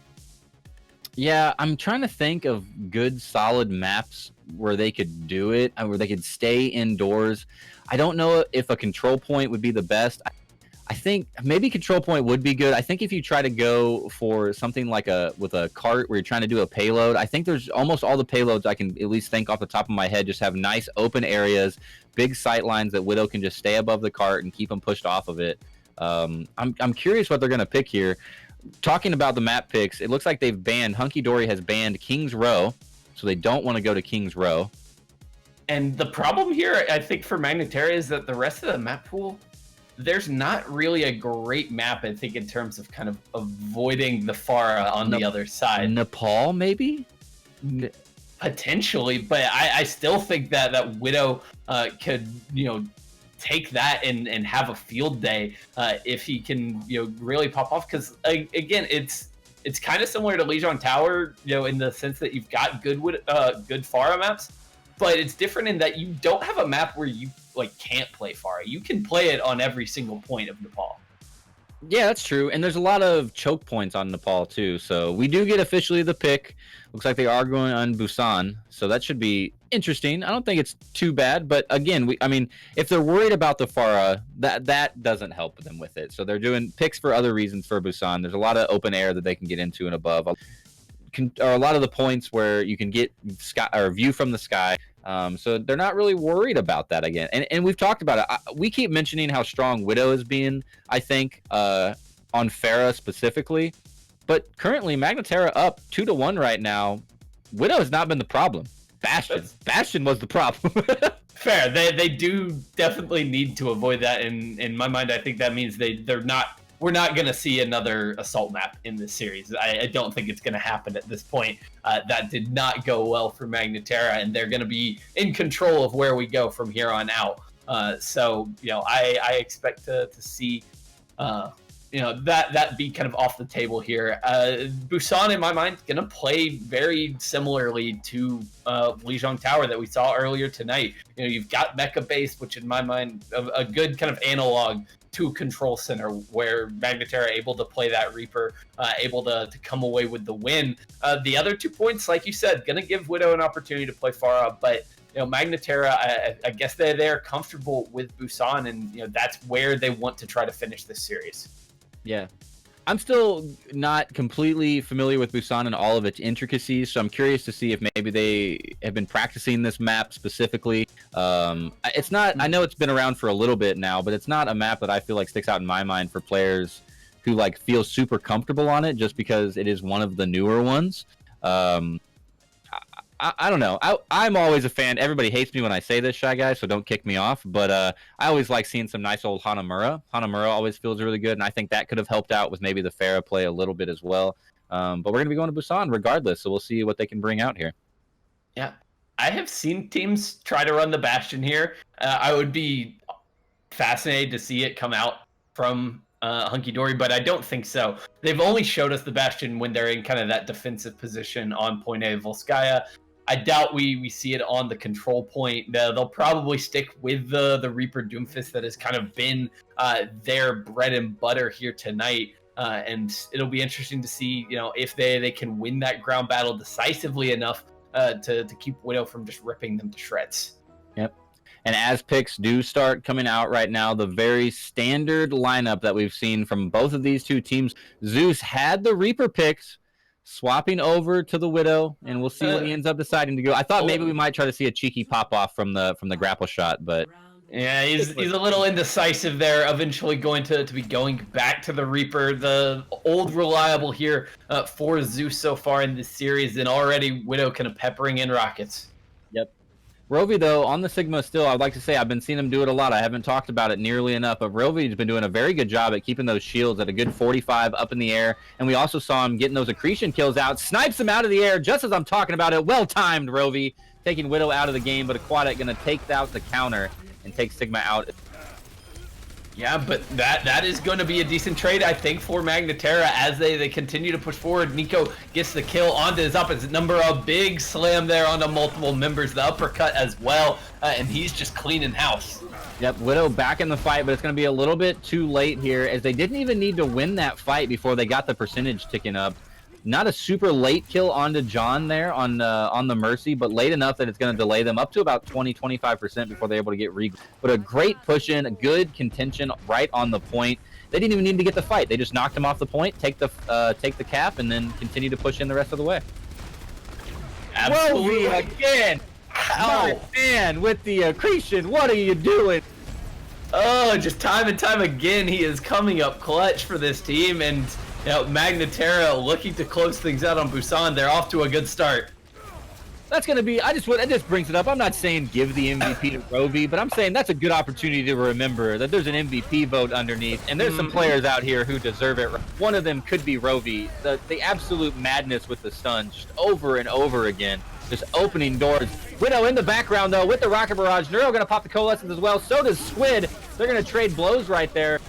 Yeah, I'm trying to think of good, solid maps where they could do it, where they could stay indoors. I don't know if a control point would be the best. I think maybe control point would be good. I think if you try to go for something like with a cart where you're trying to do a payload, I think there's almost all the payloads I can at least think off the top of my head just have nice open areas, big sight lines that Widow can just stay above the cart and keep them pushed off of it. I'm curious what they're going to pick here. Talking about the map picks, it looks like they've banned, Hunky Dory has banned King's Row, so they don't want to go to King's Row. And the problem here, I think, for Magna Terra is that the rest of the map pool, there's not really a great map, I think, in terms of kind of avoiding the Pharah on the other side. Nepal, maybe? Potentially, but I still think that Widow could, you know, take that and have a field day if he can, you know, really pop off. Because again, it's kind of similar to Legion Tower, you know, in the sense that you've got good Pharah maps, but it's different in that you don't have a map where you like can't play Pharah. You can play it on every single point of Nepal. Yeah, that's true. And there's a lot of choke points on Nepal too. So we do get officially the pick. Looks like they are going on Busan. So that should be interesting. I don't think it's too bad. But again, I mean, if they're worried about the Pharah, that doesn't help them with it. So they're doing picks for other reasons for Busan. There's a lot of open air that they can get into and above. A lot of the points where you can get sky or view from the sky. So they're not really worried about that again. And we've talked about it. We keep mentioning how strong Widow is being, I think, on Pharah specifically. But currently, Magna Terra up 2-1 right now. Widow has not been the problem. Bastion was the problem. Fair. They do definitely need to avoid that. In my mind, I think that means we're not going to see another assault map in this series. I don't think it's going to happen at this point. That did not go well for Magna Terra, and they're going to be in control of where we go from here on out. So, you know, I expect to see that be kind of off the table here. Busan, in my mind, gonna play very similarly to Lijiang Tower that we saw earlier tonight. You've got Mecha Base, which in my mind a good kind of analog to Control Center, where Magna Terra able to play that Reaper, able to come away with the win. The other 2 points, like you said, gonna give Widow an opportunity to play far up, but Magna Terra, I guess they're comfortable with Busan, and that's where they want to try to finish this series. Yeah. I'm still not completely familiar with Busan and all of its intricacies, so I'm curious to see if maybe they have been practicing this map specifically. It's not, I know it's been around for a little bit now, but it's not a map that I feel like sticks out in my mind for players who like feel super comfortable on it just because it is one of the newer ones. I don't know. I'm always a fan. Everybody hates me when I say this, Shy Guy, so don't kick me off. But I always like seeing some nice old Hanamura. Hanamura always feels really good, and I think that could have helped out with maybe the Farah play a little bit as well. But we're going to be going to Busan regardless, so we'll see what they can bring out here. Yeah. I have seen teams try to run the Bastion here. I would be fascinated to see it come out from Hunky Dory, but I don't think so. They've only showed us the Bastion when they're in kind of that defensive position on point A Volskaya. I doubt we see it on the control point. They'll probably stick with the Reaper Doomfist that has kind of been their bread and butter here tonight. And it'll be interesting to see, if they can win that ground battle decisively enough to keep Widow from just ripping them to shreds. Yep. And as picks do start coming out right now, the very standard lineup that we've seen from both of these two teams, Zeus had the Reaper picks, swapping over to the Widow, and we'll see what he ends up deciding to go. I thought maybe we might try to see a cheeky pop off from the grapple shot, but yeah, he's a little indecisive there. Eventually going to be going back to the Reaper, the old reliable here for Zeus so far in this series, and already Widow kind of peppering in rockets. Yep. Rovi, though, on the Sigma still, I'd like to say I've been seeing him do it a lot. I haven't talked about it nearly enough, but Rovi's been doing a very good job at keeping those shields at a good 45 up in the air, and we also saw him getting those accretion kills out, snipes them out of the air just as I'm talking about it. Well-timed, Rovi, taking Widow out of the game, but Aquatic going to take out the counter and take Sigma out. Yeah, but that is going to be a decent trade, I think, for Magna Terra as they continue to push forward. Nico gets the kill onto his opposite number. A big slam there onto multiple members. The uppercut as well, and he's just cleaning house. Yep, Widow back in the fight, but it's going to be a little bit too late here as they didn't even need to win that fight before they got the percentage ticking up. Not a super late kill onto John there on the Mercy, but late enough that it's going to delay them up to about 20-25% before they're able to get re. But a great push in, a good contention right on the point. They didn't even need to get the fight. They just knocked him off the point, take the cap, and then continue to push in the rest of the way. Absolutely. Whoa, again! My man with the accretion, what are you doing? Oh, just time and time again, he is coming up clutch for this team, and Magna Terra looking to close things out on Busan. They're off to a good start. That's going to be, it just brings it up. I'm not saying give the MVP to Rovi, but I'm saying that's a good opportunity to remember that there's an MVP vote underneath, and there's some players out here who deserve it. One of them could be Rovi. The absolute madness with the stuns just over and over again, just opening doors. Widow in the background, though, with the Rocket Barrage. Neuro going to pop the Coalescence as well. So does Squid. They're going to trade blows right there.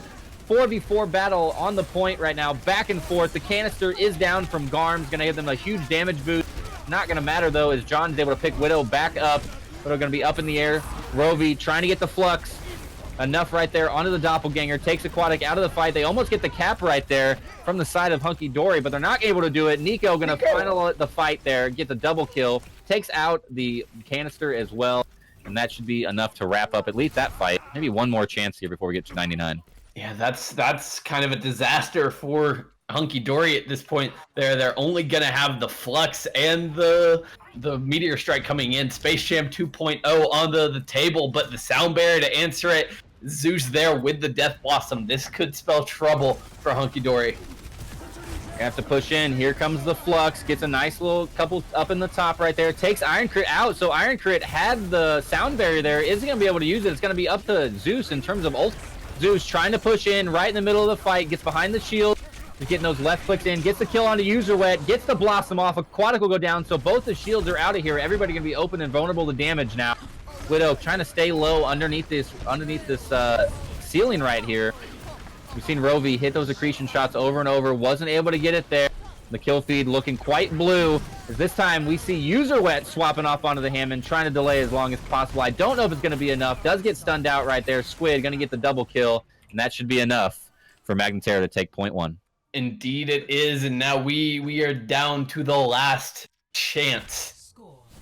4v4 battle on the point right now, back and forth. The canister is down from Garm's, going to give them a huge damage boost. Not going to matter, though, as John's able to pick Widow back up. Widow going to be up in the air. Rovi trying to get the Flux. Enough right there onto the Doppelganger. Takes Aquatic out of the fight. They almost get the cap right there from the side of Hunky Dory, but they're not able to do it. Nico going to final the fight there, get the double kill. Takes out the canister as well, and that should be enough to wrap up at least that fight. Maybe one more chance here before we get to 99. Yeah, that's kind of a disaster for Hunky Dory at this point. They're only gonna have the Flux and the Meteor Strike coming in. Space Jam 2.0 on the table, but the Sound Barrier to answer it. Zeus there with the Death Blossom. This could spell trouble for Hunky Dory. You have to push in. Here comes the Flux. Gets a nice little couple up in the top right there. Takes Iron Crit out. So Iron Crit had the Sound Barrier there. Isn't going to be able to use it. It's going to be up to Zeus in terms of ult. Zeus trying to push in right in the middle of the fight. Gets behind the shield. He's getting those left clicks in. Gets the kill onto User Wet. Gets the Blossom off. Aquatic will go down. So both the shields are out of here. Everybody going to be open and vulnerable to damage now. Widow trying to stay low underneath this ceiling right here. We've seen Rovi hit those accretion shots over and over. Wasn't able to get it there. The kill feed looking quite blue. As this time we see User Wet swapping off onto the Hammond, trying to delay as long as possible. I don't know if it's going to be enough. Does get stunned out right there. Squid going to get the double kill, and that should be enough for Magna Terra to take point 1. Indeed it is, and now we are down to the last chance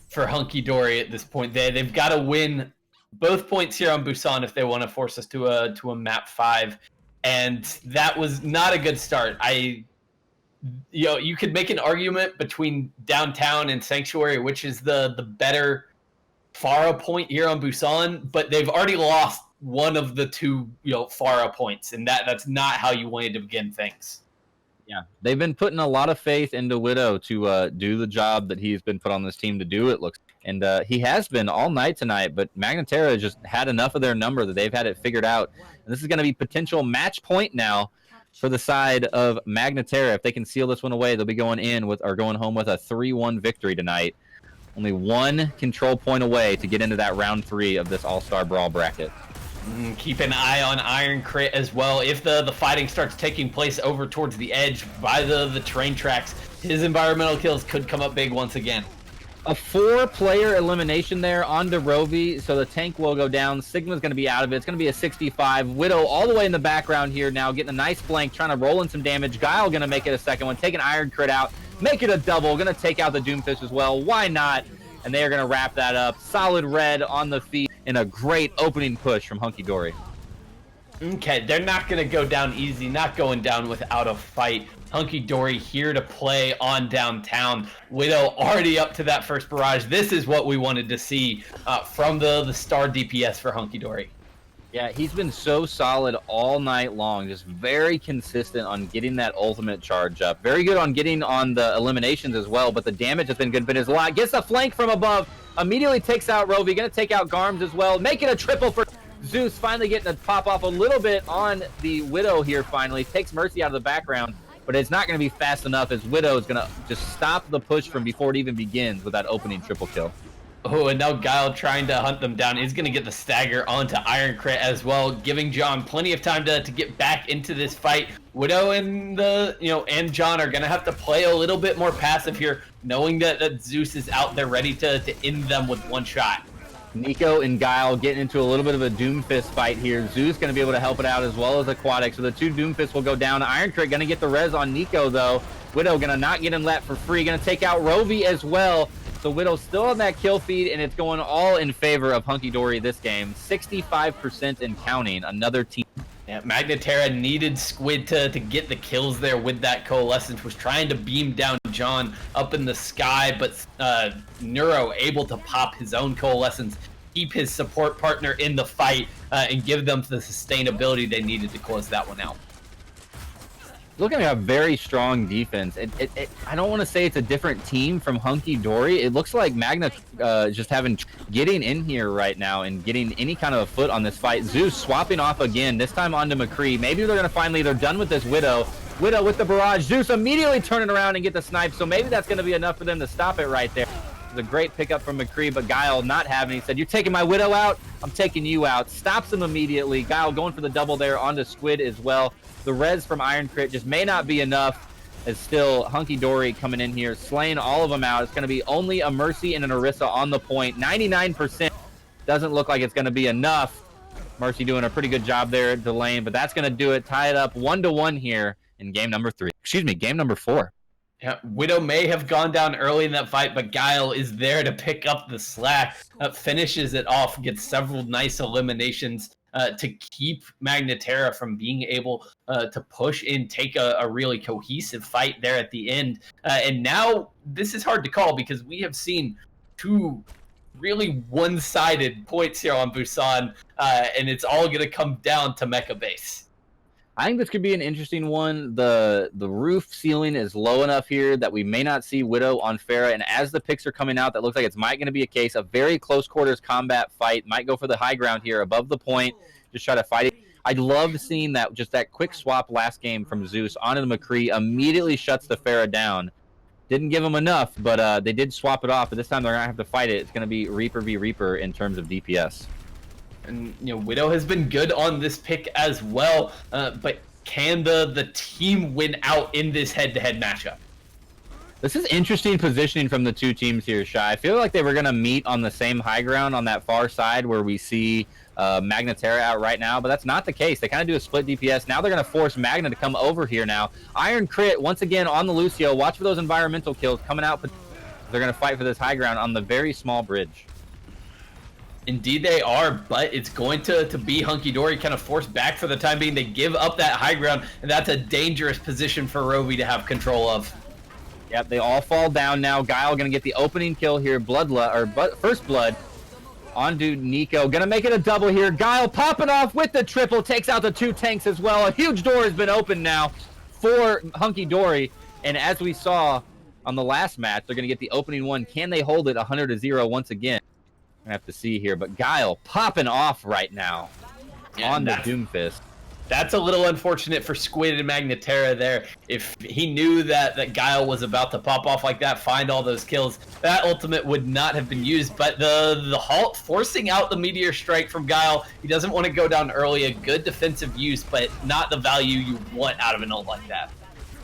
for Hunky Dory at this point. They've got to win both points here on Busan if they want to force us to a map 5, and that was not a good start. You could make an argument between Downtown and Sanctuary, which is the better Pharah point here on Busan, but they've already lost one of the two Pharah points, and that's not how you wanted to begin things. Yeah, they've been putting a lot of faith into Widow to do the job that he's been put on this team to do, it looks. And he has been all night tonight, but Magna Terra just had enough of their number that they've had it figured out. And this is going to be potential match point now for the side of Magna Terra. If they can seal this one away, they'll be going home with a 3-1 victory tonight. Only one control point away to get into that round 3 of this All-Star Brawl bracket. Keep an eye on Iron Crit as well. If the fighting starts taking place over towards the edge by the train tracks, his environmental kills could come up big once again. A 4-player elimination there onto Rovi, so the tank will go down. Sigma's going to be out of it. It's going to be a 65. Widow all the way in the background here now, getting a nice flank, trying to roll in some damage. Guile going to make it a second one, take an Iron Crit out, make it a double, going to take out the Doomfist as well. Why not? And they are going to wrap that up. Solid red on the feet and a great opening push from Hunky Dory. Okay, they're not going to go down easy, not going down without a fight. Hunky Dory here to play on Downtown. Widow already up to that first barrage. This is what we wanted to see from the star DPS for Hunky Dory. Yeah, he's been so solid all night long, just very consistent on getting that ultimate charge up. Very good on getting on the eliminations as well, but the damage has been good. But his lot gets a flank from above, immediately takes out Rovi, going to take out Garms as well, make it a triple for Zeus, finally getting to pop off a little bit on the Widow here finally. Takes Mercy out of the background, but it's not going to be fast enough as Widow is going to just stop the push from before it even begins with that opening triple kill. Oh, and now Guile trying to hunt them down is going to get the stagger onto Iron Crit as well, giving John plenty of time to get back into this fight. Widow and and John are going to have to play a little bit more passive here, knowing that Zeus is out there ready to end them with one shot. Nico and Guile getting into a little bit of a Doomfist fight here. Zeus going to be able to help it out as well as Aquatic, so the two Doomfists will go down. Iron Crit going to get the res on Nico, though. Widow going to not get him let for free. Going to take out Rovi as well. So Widow's still on that kill feed, and it's going all in favor of Hunky Dory this game. 65% and counting. Another team. Yeah, Magna Terra needed Squid to get the kills there with that Coalescence, was trying to beam down John up in the sky, but Neuro able to pop his own Coalescence, keep his support partner in the fight, and give them the sustainability they needed to close that one out. Looking at a very strong defense. I don't want to say it's a different team from Hunky Dory. It looks like Magna just getting in here right now and getting any kind of a foot on this fight. Zeus swapping off again, this time onto McCree. Maybe they're going to finally, they're done with this Widow. Widow with the barrage. Zeus immediately turning around and get the snipe, so maybe that's going to be enough for them to stop it right there. It was a great pickup from McCree, but Guile not having it. He said, "You're taking my Widow out? I'm taking you out." Stops him immediately. Guile going for the double there onto Squid as well. The res from Iron Crit just may not be enough, as still Hunky Dory coming in here, slaying all of them out. It's going to be only a Mercy and an Orisa on the point. 99% doesn't look like it's going to be enough. Mercy doing a pretty good job there at delaying, but that's going to do it. Tie it up 1-1 here in game number 4. Yeah, Widow may have gone down early in that fight, but Guile is there to pick up the slack. Finishes it off, gets several nice eliminations to keep Magna Terra from being able to push in, take a really cohesive fight there at the end. And now this is hard to call because we have seen two really one-sided points here on Busan, and it's all going to come down to Mecha Base. I think this could be an interesting one. The roof ceiling is low enough here that we may not see Widow on Farah, and as the picks are coming out, that looks like it's might going to be a case of very close quarters combat fight. Might go for the high ground here above the point, just try to fight it. I loved seeing that, just that quick swap last game from Zeus onto the McCree, immediately shuts the Farah down. Didn't give them enough, but they did swap it off, but this time they're going to have to fight it. It's going to be Reaper v Reaper in terms of DPS. And Widow has been good on this pick as well, but can the team win out in this head-to-head matchup? This is interesting positioning from the two teams here, Shy. I feel like they were going to meet on the same high ground on that far side where we see Magna Terra out right now, but that's not the case. They kind of do a split DPS. Now they're going to force Magna to come over here now. Iron Crit, once again, on the Lucio. Watch for those environmental kills coming out. They're going to fight for this high ground on the very small bridge. Indeed they are, but it's going to be Hunky Dory kind of forced back for the time being. They give up that high ground, and that's a dangerous position for Rovi to have control of. Yep, they all fall down now. Guile going to get the opening kill here. First blood onto Nico. Going to make it a double here. Guile popping off with the triple. Takes out the 2 tanks as well. A huge door has been opened now for Hunky Dory. And as we saw on the last match, they're going to get the opening one. Can they hold it 100-0 once again? I have to see here. But Guile popping off right now on the Doomfist. That's a little unfortunate for Squid and Magna Terra there. If he knew that Guile was about to pop off like that, find all those kills, that ultimate would not have been used. But the halt forcing out the Meteor Strike from Guile, he doesn't want to go down early. A good defensive use, but not the value you want out of an ult like that.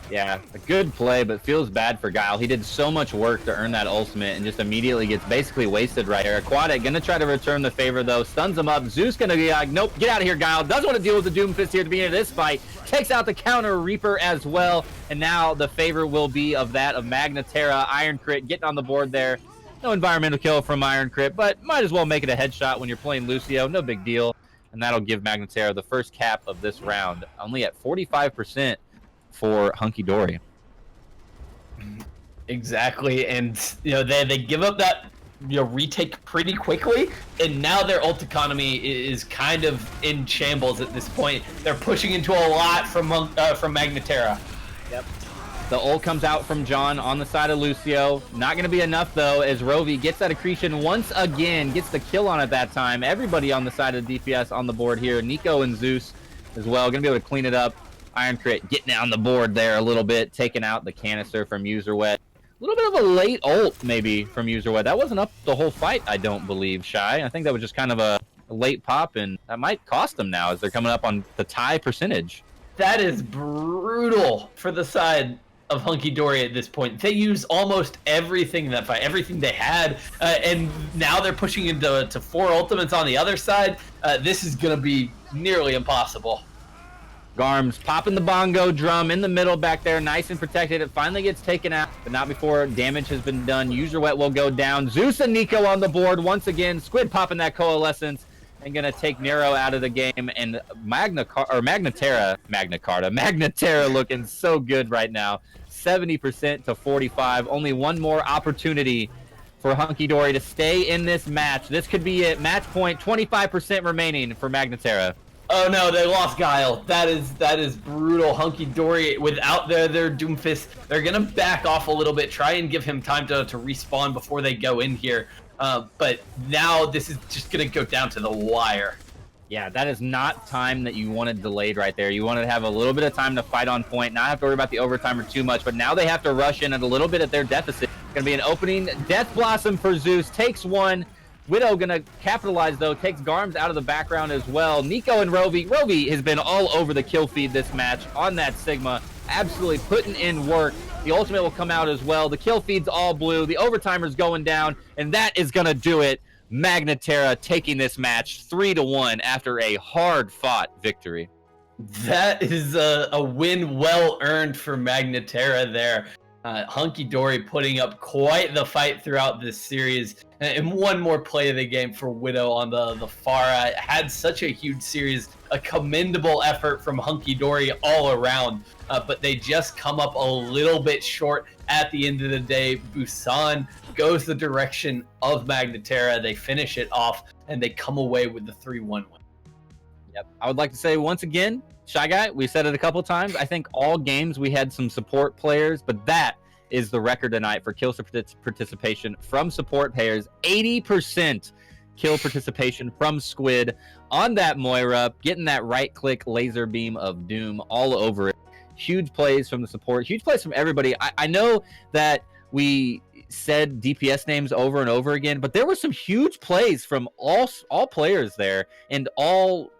Yeah, a good play, but feels bad for Guile. He did so much work to earn that ultimate and just immediately gets basically wasted right here. Aquatic going to try to return the favor, though. Stuns him up. Zeus going to be like, nope, get out of here, Guile. Doesn't want to deal with the Doomfist here at the beginning of this fight. Takes out the counter Reaper as well. And now the favor will be of that of Magna Terra. Iron Crit getting on the board there. No environmental kill from Iron Crit, but might as well make it a headshot when you're playing Lucio. No big deal. And that'll give Magna Terra the first cap of this round. Only at 45%. For Hunky Dory. Exactly, and they give up that retake pretty quickly, and now their ult economy is kind of in shambles at this point. They're pushing into a lot from Magna Terra. Yep. The ult comes out from John on the side of Lucio. Not going to be enough though, as Rovi gets that accretion once again, gets the kill on it that time. Everybody on the side of the DPS on the board here. Nico and Zeus as well, going to be able to clean it up. Iron Crit getting on the board there a little bit, taking out the canister from User Wet. A little bit of a late ult maybe from User Wet. That wasn't up the whole fight, I don't believe, Shy. I think that was just kind of a late pop, and that might cost them now as they're coming up on the tie percentage. That is brutal for the side of Hunky Dory at this point. They use almost everything in that fight, everything they had, and now they're pushing into 4 ultimates on the other side. This is going to be nearly impossible. Garms popping the bongo drum in the middle back there, nice and protected. It finally gets taken out, but not before damage has been done. User Wet will go down. Zeus and Nico on the board once again. Squid popping that coalescence and gonna take Nero out of the game. And Magna Terra looking so good right now. 70% to 45. Only one more opportunity for Hunky Dory to stay in this match. This could be it. Match point, 25% remaining for Magna Terra. Oh no, they lost Guile. That is brutal. Hunky Dory, without their Doomfist, they're gonna back off a little bit, try and give him time to respawn before they go in here. But now this is just gonna go down to the wire. Yeah, that is not time that you wanted delayed right there. You wanted to have a little bit of time to fight on point, not have to worry about the overtime or too much, but now they have to rush in at a little bit at their deficit. It's gonna be an opening Death Blossom for Zeus, takes one. Widow gonna capitalize though, takes Garms out of the background as well. Nico and Rovi. Rovi has been all over the kill feed this match on that Sigma, absolutely putting in work. The ultimate will come out as well. The kill feed's all blue. The overtimer's going down, and that is gonna do it. Magna Terra taking this match 3-1 after a hard-fought victory. That is a win well earned for Magna Terra there. Hunky Dory putting up quite the fight throughout this series. And one more play of the game for Widow on the far. Had such a huge series, a commendable effort from Hunky Dory all around. But they just come up a little bit short at the end of the day. Busan goes the direction of Magna Terra. They finish it off, and they come away with the 3-1 win. Yep. I would like to say once again, Shy Guy, we said it a couple times. I think all games we had some support players, but that is the record tonight for kill participation from support players. 80% kill participation from Squid on that Moira, getting that right-click laser beam of doom all over it. Huge plays from the support, huge plays from everybody. I know that we said DPS names over and over again, but there were some huge plays from all players there, and all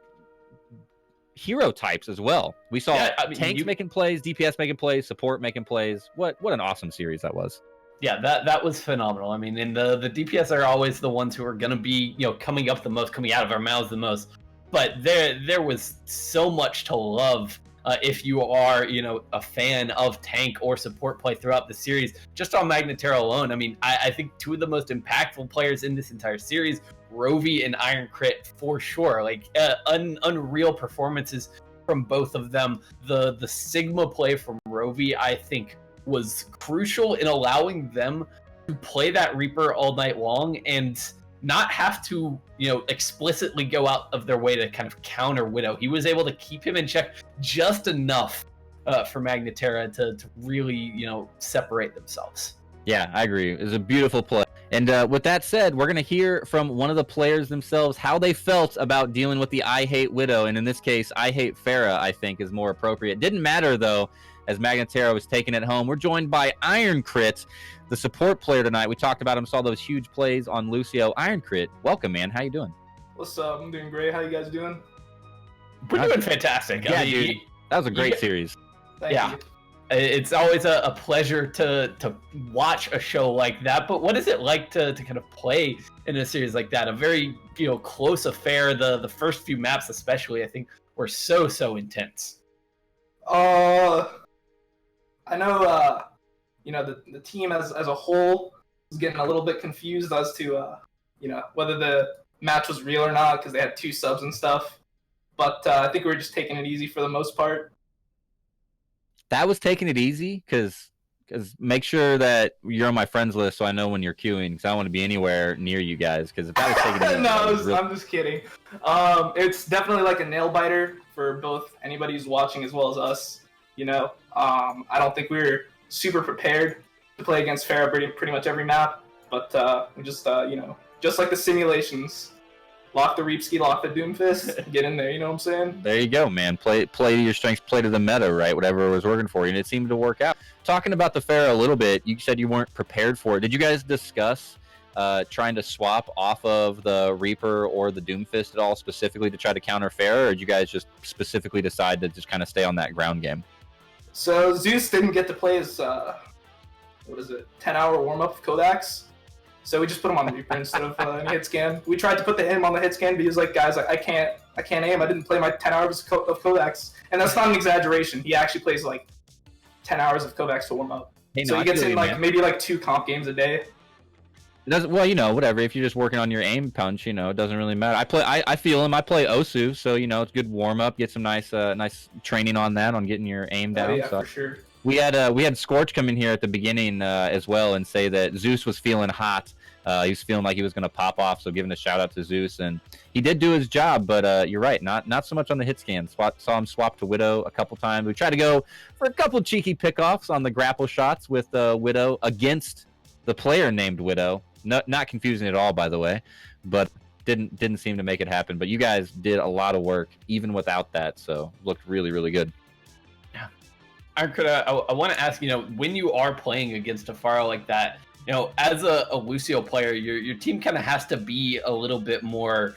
hero types as well. We saw tanks making plays, DPS making plays, support making plays. What an awesome series that was. Yeah, that was phenomenal. I mean, and the DPS are always the ones who are going to be, coming up the most, coming out of our mouths the most. But there was so much to love if you are, a fan of tank or support play throughout the series. Just on Magna Terra alone, I mean, I think two of the most impactful players in this entire series, Rovy and Iron Crit, for sure. Like unreal performances from both of them. The Sigma play from Rovy, I think, was crucial in allowing them to play that Reaper all night long and not have to, explicitly go out of their way to kind of counter Widow. He was able to keep him in check just enough for Magna Terra to really, separate themselves. Yeah, I agree. It was a beautiful play. And with that said, we're going to hear from one of the players themselves how they felt about dealing with the I Hate Widow. And in this case, I Hate Farah, I think, is more appropriate. Didn't matter, though, as Magna Terra was taking it home. We're joined by Iron Crit, the support player tonight. We talked about him, saw those huge plays on Lucio. Iron Crit, welcome, man. How you doing? What's up? I'm doing great. How you guys doing? We're doing fantastic. Yeah, dude. That was a great series. Thank you. It's always a pleasure to watch a show like that. But what is it like to kind of play in a series like that? A very close affair. The first few maps especially, I think, were so intense. I know the team as a whole was getting a little bit confused as to whether the match was real or not because they had 2 subs and stuff. But I think we were just taking it easy for the most part. That was taking it easy because make sure that you're on my friends list so I know when you're queuing because I don't want to be anywhere near you guys because if that was taking it easy, I'm just kidding. It's definitely like a nail biter for both anybody who's watching as well as us. I don't think we were super prepared to play against Farah pretty much every map, but we just just like the simulations. Lock the Reapski, lock the Doomfist, get in there, you know what I'm saying? There you go, man. Play to your strengths, play to the meta, right? Whatever was working for you, and it seemed to work out. Talking about the Farah a little bit, you said you weren't prepared for it. Did you guys discuss trying to swap off of the Reaper or the Doomfist at all specifically to try to counter Farah, or did you guys just specifically decide to just kind of stay on that ground game? So Zeus didn't get to play his 10-hour warm-up with Kodaks. So we just put him on the Reaper instead of any hit scan. We tried to put him on the hit scan, but he was like, guys, I can't aim. I didn't play my 10 hours of Kodaks. And that's not an exaggeration. He actually plays like 10 hours of Kodaks to warm up. Hey, no, so he gets in maybe 2 comp games a day. It doesn't, well, whatever. If you're just working on your aim punch, it doesn't really matter. I feel him. I play Osu, so it's good warm up. Get some nice training on that, on getting your aim down. Oh, yeah, so. for sure. We had Scorch come in here at the beginning as well and say that Zeus was feeling hot. He was feeling like he was going to pop off, so giving a shout out to Zeus, and he did do his job. But you're right, not so much on the hit scan. Saw him swap to Widow a couple times. We tried to go for a couple cheeky pickoffs on the grapple shots with Widow against the player named Widow. Not confusing at all, by the way, but didn't seem to make it happen. But you guys did a lot of work even without that, so looked really, really good. Yeah, I want to ask, when you are playing against a Pharaoh like that, as a Lucio player, your team kind of has to be a little bit more,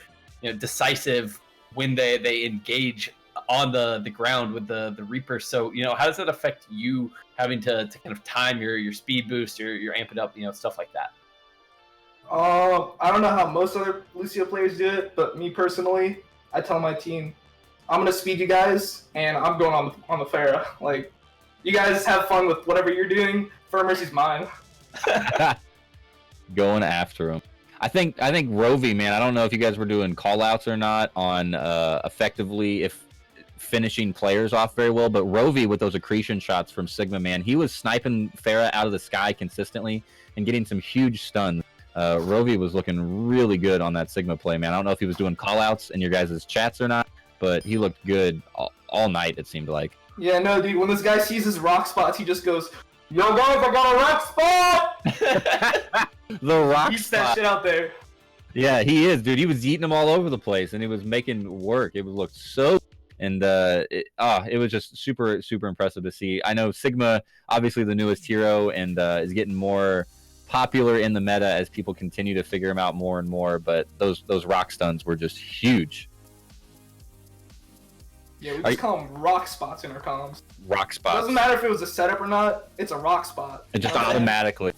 decisive when they engage on the ground with the Reaper. So, how does that affect you having to kind of time your speed boost, your amp it up, stuff like that? I don't know how most other Lucio players do it, but me personally, I tell my team, I'm gonna speed you guys, and I'm going on the Farah. Like, you guys have fun with whatever you're doing. For Mercy's mine. Going after him. I think Rovy, man, I don't know if you guys were doing call outs or not on effectively if finishing players off very well, but Rovy with those accretion shots from Sigma, man, he was sniping Farah out of the sky consistently and getting some huge stuns. Rovy was looking really good on that Sigma play, man. I don't know if he was doing call outs in your guys' chats or not, but he looked good all night, it seemed like. Yeah, no, dude, when this guy sees his rock spots, he just goes, yo, guys, I got a rock spot! The rock He's spot. that shit out there. Yeah, he is, dude. He was eating them all over the place, and he was making work. It looked so, and it was just super, super impressive to see. I know Sigma, obviously the newest hero, and is getting more popular in the meta as people continue to figure him out more and more. But those rock stuns were just huge. Yeah, we just call them rock spots in our comms. Rock spots. Doesn't matter if it was a setup or not. It's a rock spot. It just automatically.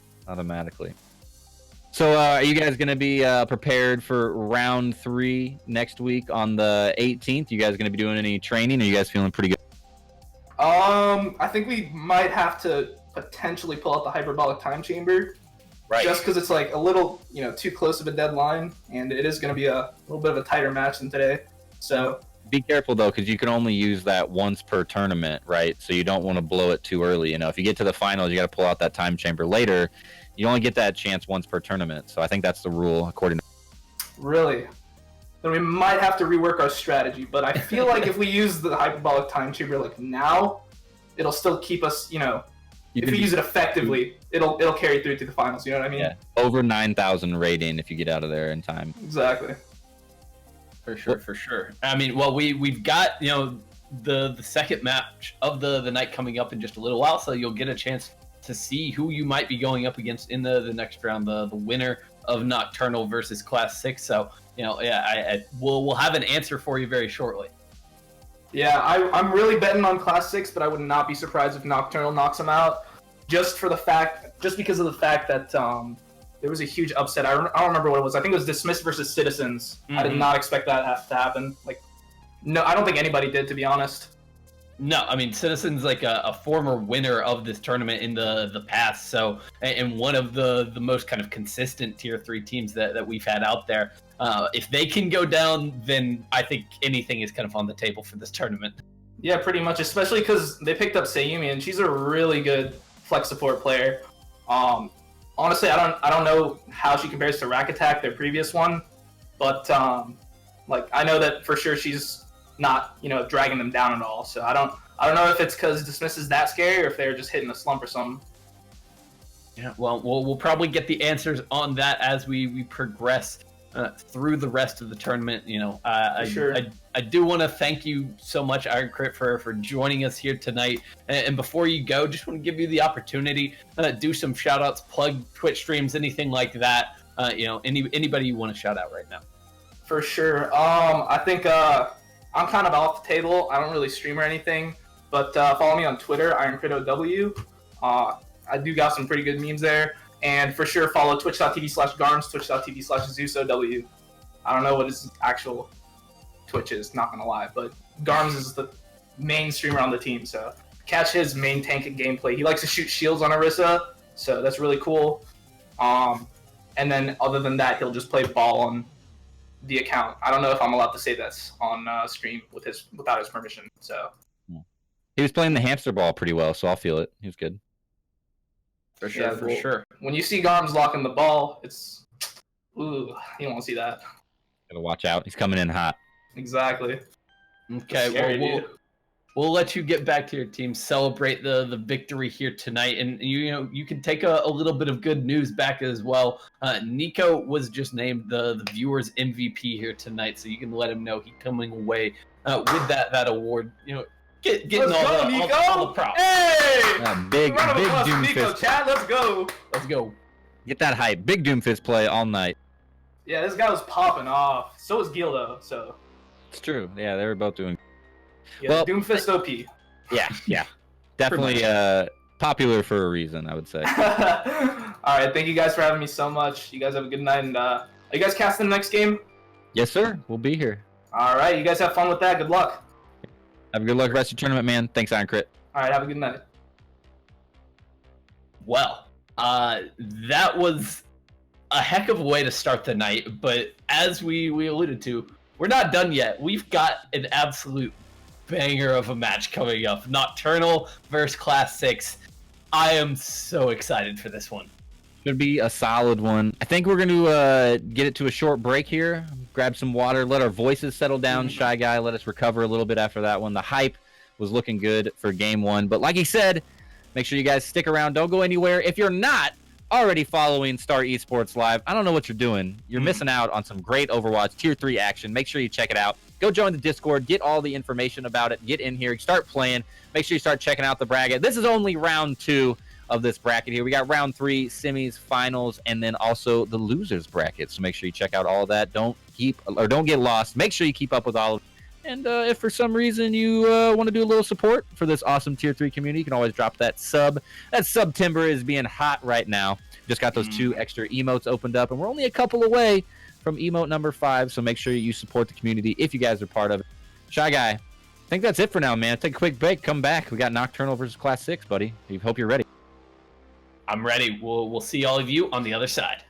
So are you guys going to be prepared for round 3 next week on the 18th? You guys going to be doing any training? Are you guys feeling pretty good? I think we might have to potentially pull out the hyperbolic time chamber. Right. Just because it's like a little, too close of a deadline, and it is going to be a little bit of a tighter match than today. So be careful though, because you can only use that once per tournament, right? So you don't want to blow it too early. If you get to the finals, you got to pull out that time chamber later. You only get that chance once per tournament. So I think that's the rule according to. Really? Then we might have to rework our strategy. But I feel like if we use the hyperbolic time chamber like now, it'll still keep us, if we use it effectively, it'll carry through to the finals. You know what I mean? Yeah. Over 9,000 rating if you get out of there in time. Exactly. For sure. I mean, well, we've got the second match of the night coming up in just a little while, so you'll get a chance to see who you might be going up against in the next round, the winner of Nocturnal versus Class 6. So we'll have an answer for you very shortly. Yeah, I'm really betting on Class 6, but I would not be surprised if Nocturnal knocks him out, just because of the fact that there was a huge upset. I don't remember what it was. I think it was Dismissed versus Citizens. Mm-hmm. I did not expect that to happen. No, I don't think anybody did, to be honest. No, I mean, Citizens like a former winner of this tournament in the past, so and one of the most kind of consistent tier 3 teams that we've had out there. If they can go down, then I think anything is kind of on the table for this tournament. Yeah, pretty much, especially because they picked up Sayumi, and she's a really good flex support player. Honestly, I don't know how she compares to Rack Attack, their previous one, but I know that for sure she's not dragging them down at all. So I don't know if it's because Dismiss is that scary or if they're just hitting a slump or something. Yeah, well, we'll probably get the answers on that as we progress through the rest of the tournament. Sure. I do want to thank you so much, Iron Crit, for joining us here tonight. And before you go, just want to give you the opportunity do some shout outs, plug Twitch streams, anything like that. Anybody you want to shout out right now. For sure. I think I'm kind of off the table. I don't really stream or anything, but follow me on Twitter, IronCritOW. I do got some pretty good memes there. And for sure, follow twitch.tv/Garms, twitch.tv/ZeusOW. I don't know what his actual Twitch is, not gonna lie, but Garms is the main streamer on the team, so catch his main tank gameplay. He likes to shoot shields on Orisa, so that's really cool. And then other than that, he'll just play ball on the account. I don't know if I'm allowed to say this on stream without his permission. So he was playing the hamster ball pretty well, so I'll feel it. He was good. For sure. When you see Garms locking the ball, it's you don't want to see that. Gotta watch out. He's coming in hot. Exactly. Okay, Scary, we'll let you get back to your team, celebrate the victory here tonight, and you can take a little bit of good news back as well. Nico was just named the viewers MVP here tonight, so you can let him know he's coming away with that award. Getting all the props. Hey! Big Doomfist. Chat, let's go. Let's go. Get that hype. Big Doomfist play all night. Yeah, this guy was popping off. So was Gil, though, so. It's true. Yeah, they were both doing. Yeah, well, Doomfist OP. Yeah. Definitely popular for a reason, I would say. All right, thank you guys for having me so much. You guys have a good night, and are you guys casting the next game? Yes, sir. We'll be here. All right, you guys have fun with that. Good luck. Have a good luck rest of your tournament, man. Thanks, Iron Crit. All right, have a good night. Well, that was a heck of a way to start the night, but as we alluded to, we're not done yet. We've got an absolute banger of a match coming up. Nocturnal versus Class 6. I am so excited for this one. Should be a solid one. I think we're going to get it to a short break here. Grab some water, let our voices settle down. Shy Guy, let us recover a little bit after that one. The hype was looking good for game one. But like he said, make sure you guys stick around. Don't go anywhere. If you're not already following Star Esports Live, I don't know what you're doing. You're missing out on some great Overwatch Tier 3 action. Make sure you check it out. Go join the Discord. Get all the information about it. Get in here. Start playing. Make sure you start checking out the bracket. This is only round 2 of this bracket here. We got round 3, semis, finals, and then also the losers bracket. So make sure you check out all of that. Don't get lost. Make sure you keep up with all of And if for some reason you want to do a little support for this awesome Tier 3 community, you can always drop that sub. That sub timber is being hot right now. Just got those 2 extra emotes opened up, and we're only a couple away from emote number 5, so make sure you support the community if you guys are part of it. Shy Guy, I think that's it for now, man. Take a quick break. Come back. We got Nocturnal versus Class 6, buddy. We hope you're ready. I'm ready. We'll see all of you on the other side.